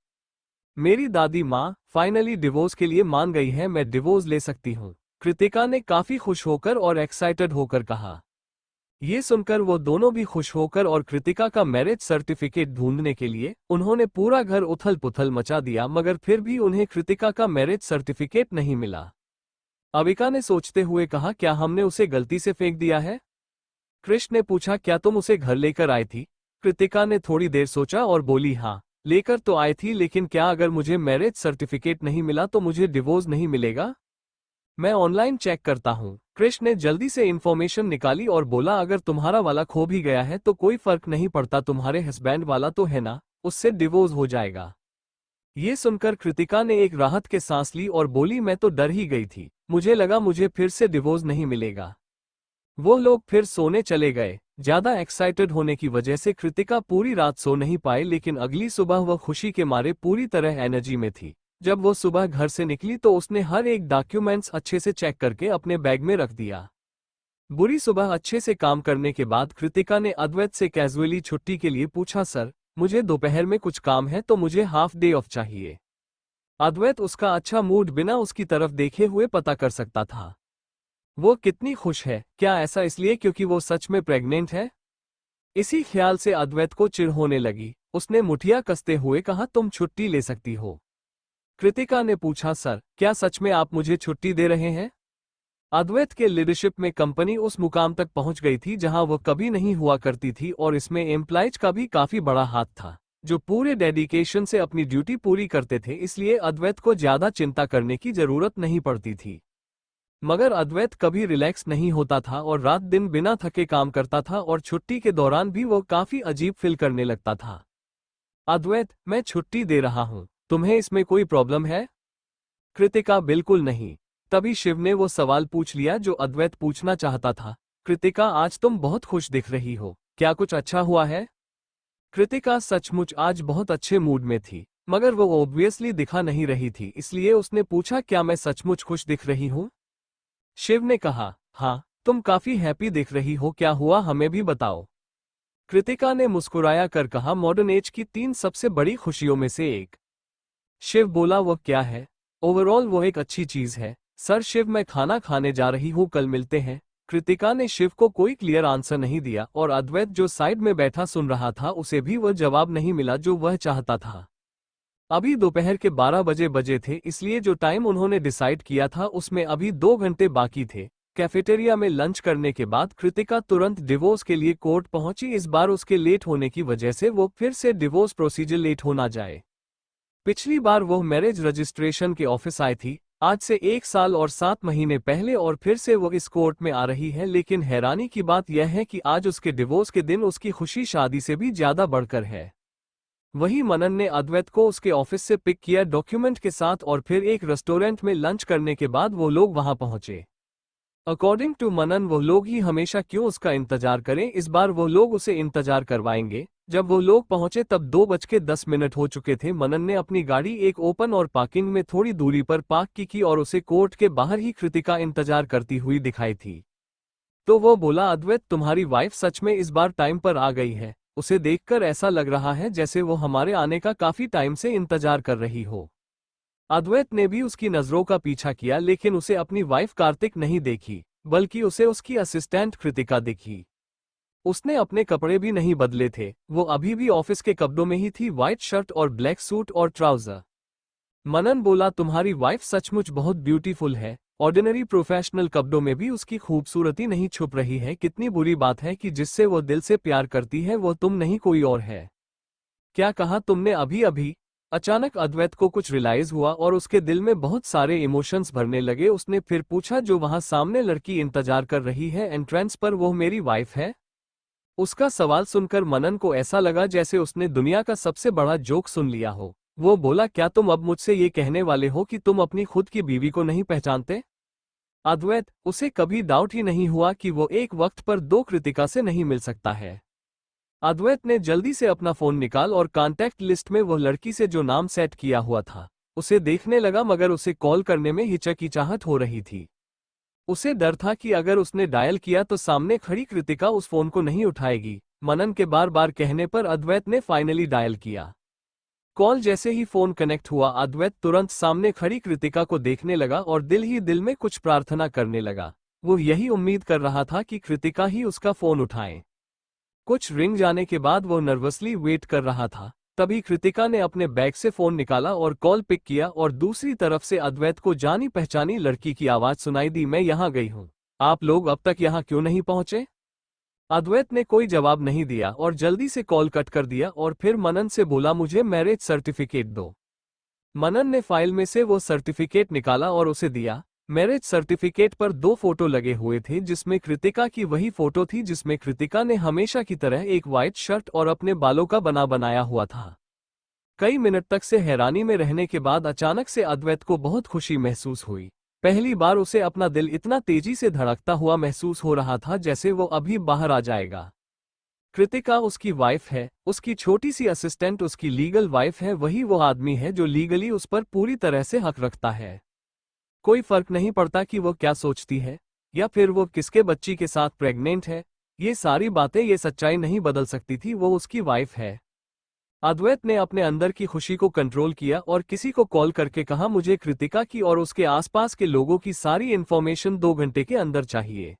मेरी दादी माँ फाइनली डिवोर्स के लिए मान गई है, मैं डिवोर्स ले सकती हूँ, कृतिका ने काफी खुश होकर और एक्साइटेड होकर कहा। ये सुनकर वो दोनों भी खुश होकर और कृतिका का मैरिज सर्टिफिकेट ढूंढने के लिए उन्होंने पूरा घर उथल पुथल मचा दिया, मगर फिर भी उन्हें कृतिका का मैरिज सर्टिफिकेट नहीं मिला। अविका ने सोचते हुए कहा, क्या हमने उसे गलती से फेंक दिया है? कृष्ण ने पूछा, क्या तुम उसे घर लेकर आई थी? कृतिका ने थोड़ी देर सोचा और बोली, हाँ लेकर तो आई थी, लेकिन क्या अगर मुझे मैरिज सर्टिफिकेट नहीं मिला तो मुझे डिवोर्स नहीं मिलेगा? मैं ऑनलाइन चेक करता हूँ। कृष्ण ने जल्दी से इंफॉर्मेशन निकाली और बोला, अगर तुम्हारा वाला खो भी गया है तो कोई फर्क नहीं पड़ता, तुम्हारे हस्बैंड वाला तो है ना, उससे डिवोर्स हो जाएगा। ये सुनकर कृतिका ने एक राहत के सांस ली और बोली, मैं तो डर ही गई थी, मुझे लगा मुझे फिर से डिवोर्स नहीं मिलेगा। वो लोग फिर सोने चले गए। ज्यादा एक्साइटेड होने की वजह से कृतिका पूरी रात सो नहीं पाए, लेकिन अगली सुबह वह खुशी के मारे पूरी तरह एनर्जी में थी। जब वो सुबह घर से निकली तो उसने हर एक डॉक्यूमेंट्स अच्छे से चेक करके अपने बैग में रख दिया। बुरी सुबह अच्छे से काम करने के बाद कृतिका ने अद्वैत से कैजुअली छुट्टी के लिए पूछा, सर मुझे दोपहर में कुछ काम है तो मुझे हाफ डे ऑफ चाहिए। अद्वैत उसका अच्छा मूड बिना उसकी तरफ देखे हुए पता कर सकता था। वो कितनी खुश है, क्या ऐसा इसलिए क्योंकि वो सच में प्रेग्नेंट है? इसी ख्याल से अद्वैत को चिढ़ होने लगी। उसने मुठिया कसते हुए कहा, तुम छुट्टी ले सकती हो। कृतिका ने पूछा, सर क्या सच में आप मुझे छुट्टी दे रहे हैं? अद्वैत के लीडरशिप में कंपनी उस मुकाम तक पहुंच गई थी जहां वो कभी नहीं हुआ करती थी, और इसमें एम्प्लॉयज का भी काफी बड़ा हाथ था, जो पूरे डेडिकेशन से अपनी ड्यूटी पूरी करते थे। इसलिए अद्वैत को ज्यादा चिंता करने की जरूरत नहीं पड़ती थी। मगर अद्वैत कभी रिलैक्स नहीं होता था और रात दिन बिना थके काम करता था, और छुट्टी के दौरान भी वो काफी अजीब फील करने लगता था। अद्वैत, मैं छुट्टी दे रहा हूं, तुम्हें इसमें कोई प्रॉब्लम है? कृतिका, बिल्कुल नहीं। तभी शिव ने वो सवाल पूछ लिया जो अद्वैत पूछना चाहता था। कृतिका, आज तुम बहुत खुश दिख रही हो, क्या कुछ अच्छा हुआ है? कृतिका सचमुच आज बहुत अच्छे मूड में थी, मगर वो ऑब्वियसली दिखा नहीं रही थी, इसलिए उसने पूछा, क्या मैं सचमुच खुश दिख रही हूँ? शिव ने कहा, हाँ तुम काफी हैप्पी दिख रही हो, क्या हुआ हमें भी बताओ। कृतिका ने मुस्कुराया कर कहा, मॉडर्न एज की 3 सबसे बड़ी खुशियों में से एक। शिव बोला, वो क्या है? ओवरऑल वो एक अच्छी चीज है सर। शिव, मैं खाना खाने जा रही हूँ, कल मिलते हैं। कृतिका ने शिव को कोई क्लियर आंसर नहीं दिया, और अद्वैत जो साइड में बैठा सुन रहा था उसे भी वह जवाब नहीं मिला जो वह चाहता था। अभी दोपहर के 12 बजे थे, इसलिए जो टाइम उन्होंने डिसाइड किया था उसमें अभी 2 घंटे बाकी थे। कैफेटेरिया में लंच करने के बाद कृतिका तुरंत डिवोर्स के लिए कोर्ट पहुंची। इस बार उसके लेट होने की वजह से वो फिर से डिवोर्स प्रोसीजर लेट हो ना जाए। पिछली बार वो मैरिज रजिस्ट्रेशन के ऑफिस आई थी, आज से 1 साल और 7 महीने पहले, और फिर से वो इस कोर्ट में आ रही है। लेकिन हैरानी की बात यह है कि आज उसके डिवोर्स के दिन उसकी खुशी शादी से भी ज्यादा बढ़कर है। वही मनन ने अद्वैत को उसके ऑफिस से पिक किया डॉक्यूमेंट के साथ, और फिर एक रेस्टोरेंट में लंच करने के बाद वो लोग वहां पहुंचे। अकॉर्डिंग टू मनन, वो लोग ही हमेशा क्यों उसका इंतजार करें, इस बार वो लोग उसे इंतजार करवाएंगे। जब वो लोग पहुंचे तब 2:10 हो चुके थे। मनन ने अपनी गाड़ी एक ओपन और पार्किंग में थोड़ी दूरी पर पार्क की और उसे कोर्ट के बाहर ही कृतिका इंतजार करती हुई दिखाई थी। तो वो बोला, अद्वैत तुम्हारी वाइफ सच में इस बार टाइम पर आ गई है, उसे देखकर ऐसा लग रहा है जैसे वो हमारे आने का काफी टाइम से इंतजार कर रही हो। अद्वैत ने भी उसकी नजरों का पीछा किया, लेकिन उसे अपनी वाइफ कार्तिक नहीं देखी, बल्कि उसे उसकी असिस्टेंट कृतिका दिखी। उसने अपने कपड़े भी नहीं बदले थे, वो अभी भी ऑफिस के कपड़ों में ही थी, व्हाइट शर्ट और ब्लैक सूट और ट्राउजर। मनन बोला, तुम्हारी वाइफ सचमुच बहुत ब्यूटीफुल है, ऑर्डिनरी प्रोफेशनल कपड़ों में भी उसकी खूबसूरती नहीं छुप रही है। कितनी बुरी बात है कि जिससे वो दिल से प्यार करती है वो तुम नहीं कोई और है। क्या कहा तुमने अभी अभी? अचानक अद्वैत को कुछ रियलाइज हुआ और उसके दिल में बहुत सारे इमोशंस भरने लगे। उसने फिर पूछा, जो वहां सामने लड़की इंतजार कर रही है एंट्रेंस पर, वो मेरी वाइफ है? उसका सवाल सुनकर मनन को ऐसा लगा जैसे उसने दुनिया का सबसे बड़ा जोक सुन लिया हो। वो बोला, क्या तुम अब मुझसे ये कहने वाले हो कि तुम अपनी खुद की बीवी को नहीं पहचानते? अद्वैत, उसे कभी डाउट ही नहीं हुआ कि वो एक वक्त पर 2 कृतिका से नहीं मिल सकता है। अद्वैत ने जल्दी से अपना फोन निकाल और कॉन्टैक्ट लिस्ट में वो लड़की से जो नाम सेट किया हुआ था उसे देखने लगा, मगर उसे कॉल करने में हिचकिचाहट हो रही थी। उसे डर था कि अगर उसने डायल किया तो सामने खड़ी कृतिका उस फोन को नहीं उठाएगी। मनन के बार बार कहने पर अद्वैत ने फाइनली डायल किया। कॉल जैसे ही फोन कनेक्ट हुआ, अद्वैत तुरंत सामने खड़ी कृतिका को देखने लगा और दिल ही दिल में कुछ प्रार्थना करने लगा। वो यही उम्मीद कर रहा था कि कृतिका ही उसका फोन उठाए। कुछ रिंग जाने के बाद वो नर्वसली वेट कर रहा था। तभी कृतिका ने अपने बैग से फोन निकाला और कॉल पिक किया और दूसरी तरफ से अद्वैत को जानी पहचानी लड़की की आवाज सुनाई दी, मैं यहाँ गई हूँ, आप लोग अब तक यहाँ क्यों नहीं पहुंचे? अद्वैत ने कोई जवाब नहीं दिया और जल्दी से कॉल कट कर दिया और फिर मनन से बोला, मुझे मैरिज सर्टिफिकेट दो। मनन ने फाइल में से वो सर्टिफिकेट निकाला और उसे दिया। मैरिज सर्टिफिकेट पर 2 फोटो लगे हुए थे, जिसमें कृतिका की वही फोटो थी जिसमें कृतिका ने हमेशा की तरह एक व्हाइट शर्ट और अपने बालों का बनाया हुआ था। कई मिनट तक से हैरानी में रहने के बाद अचानक से अद्वैत को बहुत खुशी महसूस हुई। पहली बार उसे अपना दिल इतना तेजी से धड़कता हुआ महसूस हो रहा था जैसे वो अभी बाहर आ जाएगा। कृतिका उसकी वाइफ है, उसकी छोटी सी असिस्टेंट उसकी लीगल वाइफ है, वही वो आदमी है जो लीगली उस पर पूरी तरह से हक रखता है। कोई फर्क नहीं पड़ता कि वो क्या सोचती है या फिर वो किसके बच्ची के साथ प्रेग्नेंट है। ये सारी बातें, ये सच्चाई नहीं बदल सकती थी, वो उसकी वाइफ है। अद्वैत ने अपने अंदर की खुशी को कंट्रोल किया और किसी को कॉल करके कहा, मुझे कृतिका की और उसके आसपास के लोगों की सारी इन्फॉर्मेशन 2 घंटे के अंदर चाहिए।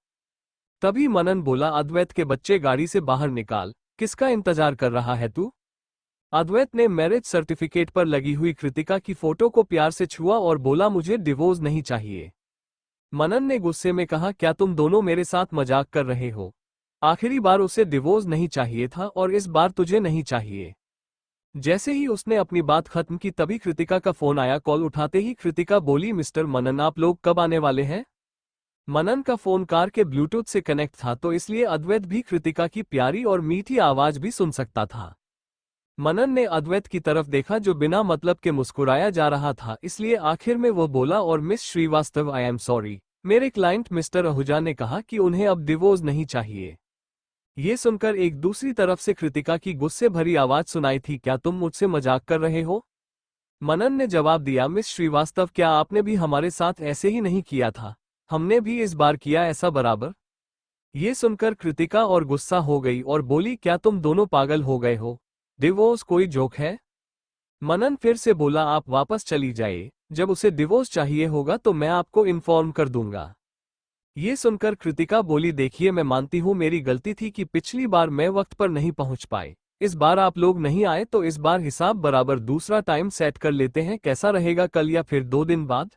तभी मनन बोला, अद्वैत के बच्चे गाड़ी से बाहर निकाल, किसका इंतजार कर रहा है तू? अद्वैत ने मैरिज सर्टिफिकेट पर लगी हुई कृतिका की फोटो को प्यार से छुआ और बोला, मुझे डिवोर्स नहीं चाहिए। मनन ने गुस्से में कहा, क्या तुम दोनों मेरे साथ मजाक कर रहे हो? आखिरी बार उसे डिवोर्स नहीं चाहिए था और इस बार तुझे नहीं चाहिए। जैसे ही उसने अपनी बात खत्म की तभी कृतिका का फोन आया। कॉल उठाते ही कृतिका बोली, मिस्टर मनन, आप लोग कब आने वाले हैं? मनन का फोन कार के ब्लूटूथ से कनेक्ट था तो इसलिए अद्वैत भी कृतिका की प्यारी और मीठी आवाज भी सुन सकता था। मनन ने अद्वैत की तरफ देखा जो बिना मतलब के मुस्कुराया जा रहा था, इसलिए आखिर में वो बोला, और Miss Shrivastava, I am sorry, मेरे क्लाइंट मिस्टर आहूजा ने कहा कि उन्हें अब डिवोर्स नहीं चाहिए। ये सुनकर एक दूसरी तरफ से कृतिका की गुस्से भरी आवाज सुनाई थी, क्या तुम मुझसे मजाक कर रहे हो? मनन ने जवाब दिया, मिस श्रीवास्तव, क्या आपने भी हमारे साथ ऐसे ही नहीं किया था? हमने भी इस बार किया ऐसा बराबर। ये सुनकर कृतिका और गुस्सा हो गई और बोली, क्या तुम दोनों पागल हो गए हो? डिवोर्स कोई जोक है? मनन फिर से बोला, आप वापस चली जाइए, जब उसे डिवोर्स चाहिए होगा तो मैं आपको इन्फॉर्म कर दूंगा। ये सुनकर कृतिका बोली, देखिए मैं मानती हूँ मेरी गलती थी कि पिछली बार मैं वक्त पर नहीं पहुंच पाए। इस बार आप लोग नहीं आए तो इस बार हिसाब बराबर, दूसरा टाइम सेट कर लेते हैं, कैसा रहेगा, कल या फिर 2 दिन बाद?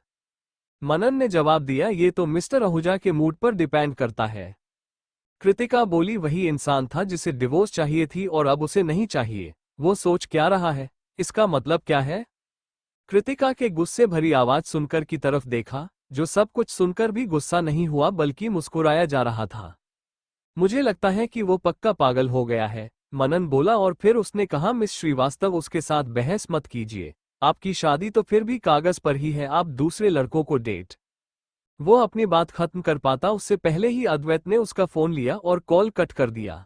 मनन ने जवाब दिया, ये तो मिस्टर आहूजा के मूड पर डिपेंड करता है। कृतिका बोली, वही इंसान था जिसे डिवोर्स चाहिए थी और अब उसे नहीं चाहिए, वो सोच क्या रहा है? इसका मतलब क्या है? कृतिका के गुस्से भरी आवाज सुनकर की तरफ देखा, जो सब कुछ सुनकर भी गुस्सा नहीं हुआ बल्कि मुस्कुराया जा रहा था। मुझे लगता है कि वो पक्का पागल हो गया है, मनन बोला और फिर उसने कहा, मिस श्रीवास्तव, उसके साथ बहस मत कीजिए, आपकी शादी तो फिर भी कागज पर ही है, आप दूसरे लड़कों को डेट। वो अपनी बात खत्म कर पाता उससे पहले ही अद्वैत ने उसका फोन लिया और कॉल कट कर दिया।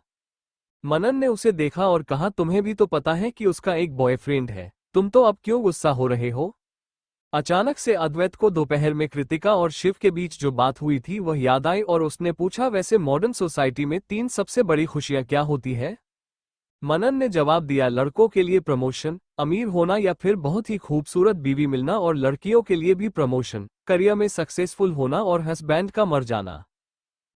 मनन ने उसे देखा और कहा, तुम्हें भी तो पता है कि उसका एक बॉयफ्रेंड है, तुम तो अब क्यों गुस्सा हो रहे हो? अचानक से अद्वैत को दोपहर में कृतिका और शिव के बीच जो बात हुई थी वह याद आई और उसने पूछा, वैसे मॉडर्न सोसाइटी में 3 सबसे बड़ी खुशियां क्या होती है? मनन ने जवाब दिया, लड़कों के लिए प्रमोशन, अमीर होना या फिर बहुत ही खूबसूरत बीवी मिलना, और लड़कियों के लिए भी प्रमोशन, करियर में सक्सेसफुल होना और हस्बैंड का मर जाना।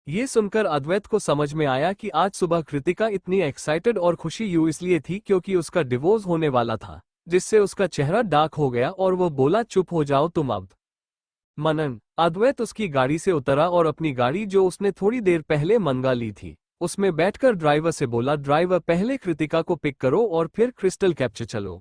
ये सुनकर अद्वैत को समझ में आया कि आज सुबह कृतिका इतनी एक्साइटेड और खुशी यूं इसलिए थी क्योंकि उसका डिवोर्स होने वाला था, जिससे उसका चेहरा डार्क हो गया और वो बोला, चुप हो जाओ तुम अब। मनन। अद्वैत उसकी गाड़ी से उतरा और अपनी गाड़ी जो उसने थोड़ी देर पहले मंगा ली थी उसमें बैठकर ड्राइवर से बोला, ड्राइवर, पहले कृतिका को पिक करो और फिर क्रिस्टल कैप्चर चलो।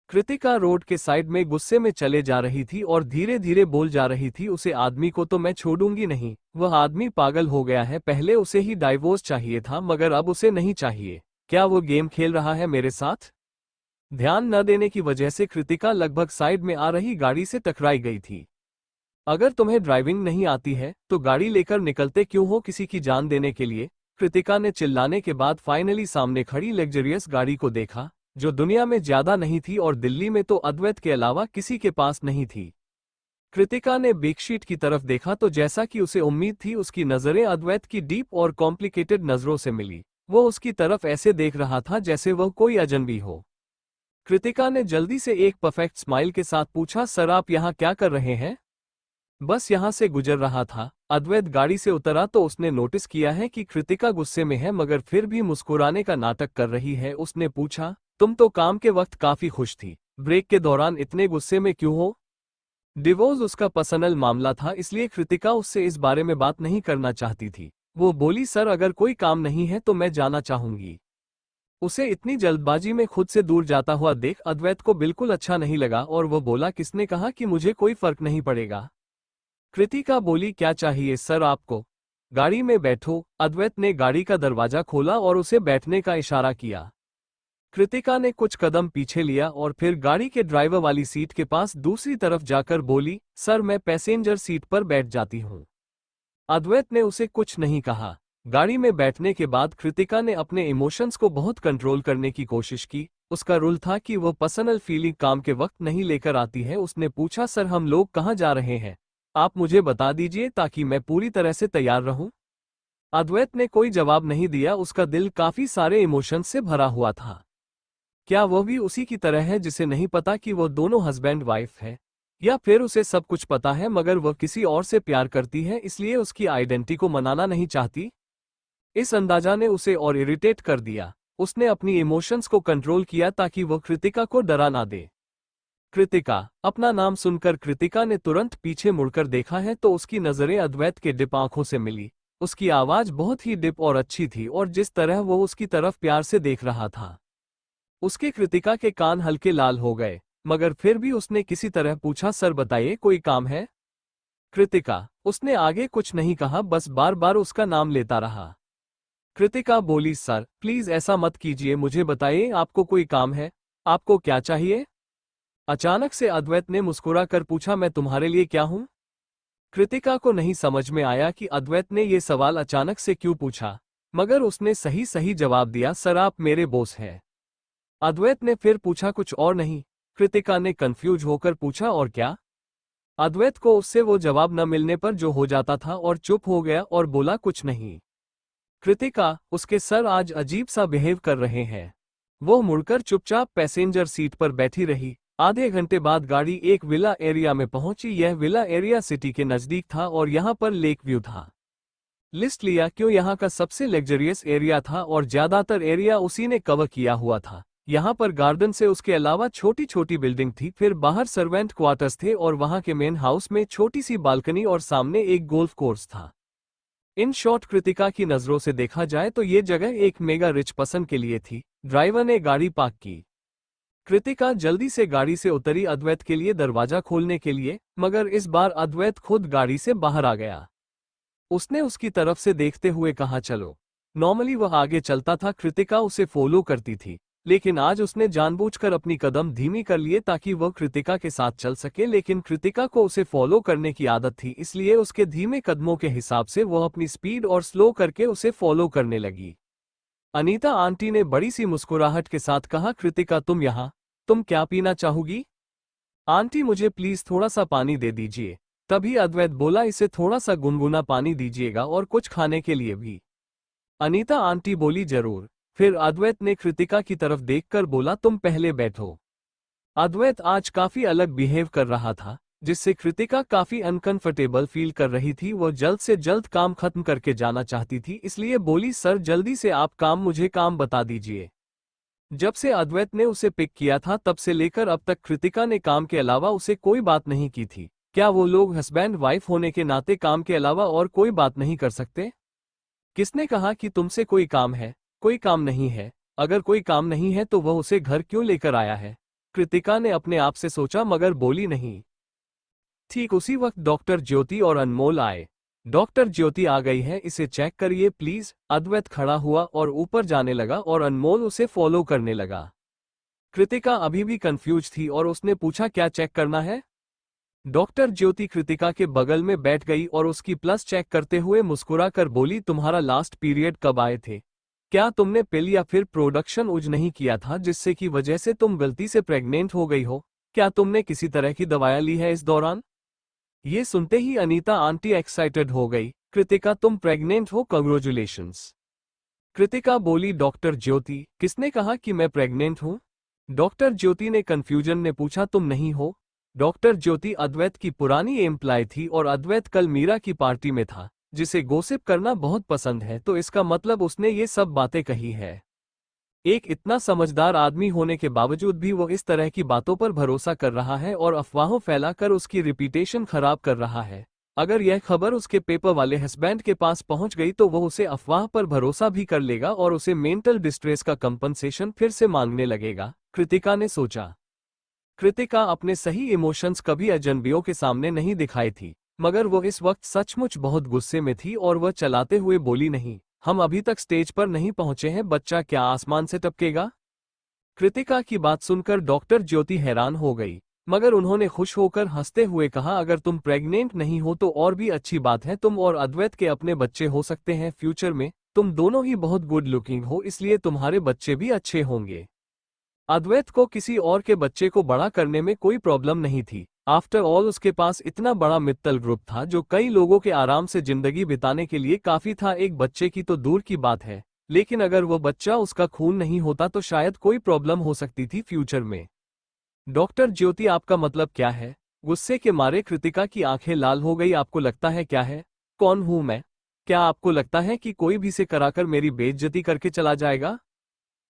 कृतिका रोड के साइड में गुस्से में चले जा रही थी और धीरे धीरे बोल जा रही थी, उसे आदमी को तो मैं छोड़ूंगी नहीं, वह आदमी पागल हो गया है, पहले उसे ही डाइवोर्स चाहिए था मगर अब उसे नहीं चाहिए। क्या वो गेम खेल रहा है मेरे साथ? ध्यान न देने की वजह से कृतिका लगभग साइड में आ रही गाड़ी से टकराई गई थी। अगर तुम्हें ड्राइविंग नहीं आती है तो गाड़ी लेकर निकलते क्यों हो किसी की जान देने के लिए? कृतिका ने चिल्लाने के बाद फाइनली सामने खड़ी लग्जरियस गाड़ी को देखा, जो दुनिया में ज्यादा नहीं थी और दिल्ली में तो अद्वैत के अलावा किसी के पास नहीं थी। कृतिका ने बेडशीट की तरफ देखा तो जैसा कि उसे उम्मीद थी उसकी नजरें अद्वैत की डीप और कॉम्प्लिकेटेड नजरों से मिली। वो उसकी तरफ ऐसे देख रहा था जैसे वह कोई अजनबी हो। कृतिका ने जल्दी से एक परफेक्ट स्माइल के साथ पूछा, सर आप यहाँ क्या कर रहे हैं? बस यहाँ से गुजर रहा था। अद्वैत गाड़ी से उतरा तो उसने नोटिस किया है कि कृतिका गुस्से में है मगर फिर भी मुस्कुराने का नाटक कर रही है। उसने पूछा, तुम तो काम के वक्त काफी खुश थी, ब्रेक के दौरान इतने गुस्से में क्यों हो? डिवोर्स उसका पर्सनल मामला था, इसलिए कृतिका उससे इस बारे में बात नहीं करना चाहती थी। वो बोली, सर अगर कोई काम नहीं है तो मैं जाना चाहूंगी। उसे इतनी जल्दबाजी में खुद से दूर जाता हुआ देख अद्वैत को बिल्कुल अच्छा नहीं लगा और वो बोला, किसने कहा कि मुझे कोई फर्क नहीं पड़ेगा? कृतिका बोली, क्या चाहिए सर आपको? गाड़ी में बैठो। अद्वैत ने गाड़ी का दरवाजा खोला और उसे बैठने का इशारा किया। कृतिका ने कुछ कदम पीछे लिया और फिर गाड़ी के ड्राइवर वाली सीट के पास दूसरी तरफ जाकर बोली, सर मैं पैसेंजर सीट पर बैठ जाती हूँ। अद्वैत ने उसे कुछ नहीं कहा। गाड़ी में बैठने के बाद कृतिका ने अपने इमोशंस को बहुत कंट्रोल करने की कोशिश की। उसका रूल था कि वो पर्सनल फीलिंग काम के वक्त नहीं लेकर आती है। उसने पूछा, सर हम लोग कहाँ जा रहे हैं? आप मुझे बता दीजिए ताकि मैं पूरी तरह से तैयार रहूं। अद्वैत ने कोई जवाब नहीं दिया। उसका दिल काफी सारे इमोशंस से भरा हुआ था। क्या वो भी उसी की तरह है जिसे नहीं पता कि वो दोनों हस्बैंड वाइफ है, या फिर उसे सब कुछ पता है मगर वह किसी और से प्यार करती है इसलिए उसकी आइडेंटिटी को मनाना नहीं चाहती? इस अंदाजा ने उसे और इरिटेट कर दिया। उसने अपनी इमोशंस को कंट्रोल किया ताकि वो कृतिका को डरा ना दे। कृतिका। अपना नाम सुनकर कृतिका ने तुरंत पीछे मुड़कर देखा है तो उसकी नजरें अद्वैत के डिप आंखों से मिली। उसकी आवाज बहुत ही डिप और अच्छी थी और जिस तरह वो उसकी तरफ प्यार से देख रहा था, उसके कृतिका के कान हल्के लाल हो गए। मगर फिर भी उसने किसी तरह पूछा, सर बताइए कोई काम है? कृतिका। उसने आगे कुछ नहीं कहा, बस बार बार उसका नाम लेता रहा। कृतिका बोली, सर प्लीज ऐसा मत कीजिए, मुझे बताइए आपको कोई काम है? आपको क्या चाहिए? अचानक से अद्वैत ने मुस्कुरा कर पूछा, मैं तुम्हारे लिए क्या हूं? कृतिका को नहीं समझ में आया कि अद्वैत ने ये सवाल अचानक से क्यों पूछा, मगर उसने सही सही जवाब दिया, सर आप मेरे बॉस हैं। अद्वैत ने फिर पूछा, कुछ और नहीं? कृतिका ने कंफ्यूज होकर पूछा, और क्या? अद्वैत को उससे वो जवाब न मिलने पर जो हो जाता था और चुप हो गया और बोला, कुछ नहीं। कृतिका। उसके सर आज अजीब सा बिहेव कर रहे हैं। वो मुड़कर चुपचाप पैसेंजर सीट पर बैठी रही। आधे घंटे बाद गाड़ी एक विला एरिया में पहुंची। यह विला एरिया सिटी के नजदीक था और यहाँ पर लेक व्यू था। लिस्ट लिया क्यों, यहाँ का सबसे लग्जरियस एरिया था और ज्यादातर एरिया उसी ने कवर किया हुआ था। यहाँ पर गार्डन से उसके अलावा छोटी छोटी बिल्डिंग थी, फिर बाहर सर्वेंट क्वार्टर्स थे और वहाँ के मेन हाउस में छोटी सी बालकनी और सामने एक गोल्फ कोर्स था। इन शॉर्ट कृतिका की नजरों से देखा जाए तो ये जगह एक मेगा रिच पर्सन के लिए थी। ड्राइवर ने गाड़ी पार्क की। कृतिका जल्दी से गाड़ी से उतरी अद्वैत के लिए दरवाजा खोलने के लिए, मगर इस बार अद्वैत खुद गाड़ी से बाहर आ गया। उसने उसकी तरफ से देखते हुए कहा, चलो। नॉर्मली वह आगे चलता था, कृतिका उसे फॉलो करती थी, लेकिन आज उसने जानबूझकर अपनी कदम धीमी कर लिए ताकि वह कृतिका के साथ चल सके। लेकिन कृतिका को उसे फॉलो करने की आदत थी, इसलिए उसके धीमे कदमों के हिसाब से वह अपनी स्पीड और स्लो करके उसे फॉलो करने लगी। अनीता आंटी ने बड़ी सी मुस्कुराहट के साथ कहा, कृतिका तुम यहाँ, तुम क्या पीना चाहोगी? आंटी मुझे प्लीज थोड़ा सा पानी दे दीजिए। तभी अद्वैत बोला, इसे थोड़ा सा गुनगुना पानी दीजिएगा और कुछ खाने के लिए भी। अनीता आंटी बोली, जरूर। फिर अद्वैत ने कृतिका की तरफ देखकर बोला, तुम पहले बैठो। अद्वैत आज काफी अलग बिहेव कर रहा था, जिससे कृतिका काफी अनकंफर्टेबल फील कर रही थी। वो जल्द से जल्द काम खत्म करके जाना चाहती थी, इसलिए बोली, सर जल्दी से आप मुझे काम बता दीजिए। जब से अद्वैत ने उसे पिक किया था तब से लेकर अब तक कृतिका ने काम के अलावा उसे कोई बात नहीं की थी। क्या वो लोग हस्बैंड वाइफ होने के नाते काम के अलावा और कोई बात नहीं कर सकते? किसने कहा कि तुमसे कोई काम है? कोई काम नहीं है। अगर कोई काम नहीं है तो वह उसे घर क्यों लेकर आया है? कृतिका ने अपने आप से सोचा मगर बोली नहीं। ठीक उसी वक्त डॉक्टर ज्योति और अनमोल आए। डॉक्टर ज्योति आ गई है, इसे चेक करिए प्लीज। अद्वैत खड़ा हुआ और ऊपर जाने लगा और अनमोल उसे फॉलो करने लगा। कृतिका अभी भी कंफ्यूज थी और उसने पूछा, क्या चेक करना है? डॉक्टर ज्योति कृतिका के बगल में बैठ गई और उसकी प्लस चेक करते हुए मुस्कुरा कर बोली, तुम्हारा लास्ट पीरियड कब आए थे? क्या तुमने पिल या फिर प्रोडक्शन यूज नहीं किया था जिससे की वजह से तुम गलती से प्रेग्नेंट हो गई हो? क्या तुमने किसी तरह की दवाइयां ली है इस दौरान? ये सुनते ही अनीता आंटी एक्साइटेड हो गई। कृतिका तुम प्रेग्नेंट हो, कांग्रेचुलेशंस। कृतिका बोली, डॉक्टर ज्योति किसने कहा कि मैं प्रेग्नेंट हूँ? डॉक्टर ज्योति ने कंफ्यूजन ने पूछा, तुम नहीं हो? डॉक्टर ज्योति अद्वैत की पुरानी एम्प्लॉय थी और अद्वैत कल मीरा की पार्टी में था, जिसे गॉसिप करना बहुत पसंद है, तो इसका मतलब उसने ये सब बातें कही है। एक इतना समझदार आदमी होने के बावजूद भी वो इस तरह की बातों पर भरोसा कर रहा है और अफवाहों फैलाकर उसकी रिputation खराब कर रहा है। अगर यह खबर उसके पेपर वाले हस्बैंड के पास पहुंच गई तो वो उसे अफवाह पर भरोसा भी कर लेगा और उसे मेंटल डिस्ट्रेस का कंपनसेशन फिर से मांगने लगेगा, कृतिका ने सोचा। कृतिका अपने सही इमोशंस कभी अजनबियों के सामने नहीं दिखाई थी, मगर वो इस वक्त सचमुच बहुत गुस्से में थी और वह चलाते हुए बोली, नहीं, हम अभी तक स्टेज पर नहीं पहुंचे हैं, बच्चा क्या आसमान से टपकेगा? कृतिका की बात सुनकर डॉक्टर ज्योति हैरान हो गई, मगर उन्होंने खुश होकर हंसते हुए कहा, अगर तुम प्रेग्नेंट नहीं हो तो और भी अच्छी बात है, तुम और अद्वैत के अपने बच्चे हो सकते हैं फ्यूचर में। तुम दोनों ही बहुत गुड लुकिंग हो, इसलिए तुम्हारे बच्चे भी अच्छे होंगे। अद्वैत को किसी और के बच्चे को बड़ा करने में कोई प्रॉब्लम नहीं थी। आफ्टर ऑल उसके पास इतना बड़ा मित्तल ग्रुप था जो कई लोगों के आराम से जिंदगी बिताने के लिए काफी था। एक बच्चे की तो दूर की बात है, लेकिन अगर वो बच्चा उसका खून नहीं होता तो शायद कोई प्रॉब्लम हो सकती थी फ्यूचर में। डॉक्टर ज्योति, आपका मतलब क्या है? गुस्से के मारे कृतिका की आंखें लाल हो गई। आपको लगता है क्या है? कौन हूं मैं? क्या आपको लगता है कि कोई भी से कराकर मेरी बेइज्जती करके चला जाएगा?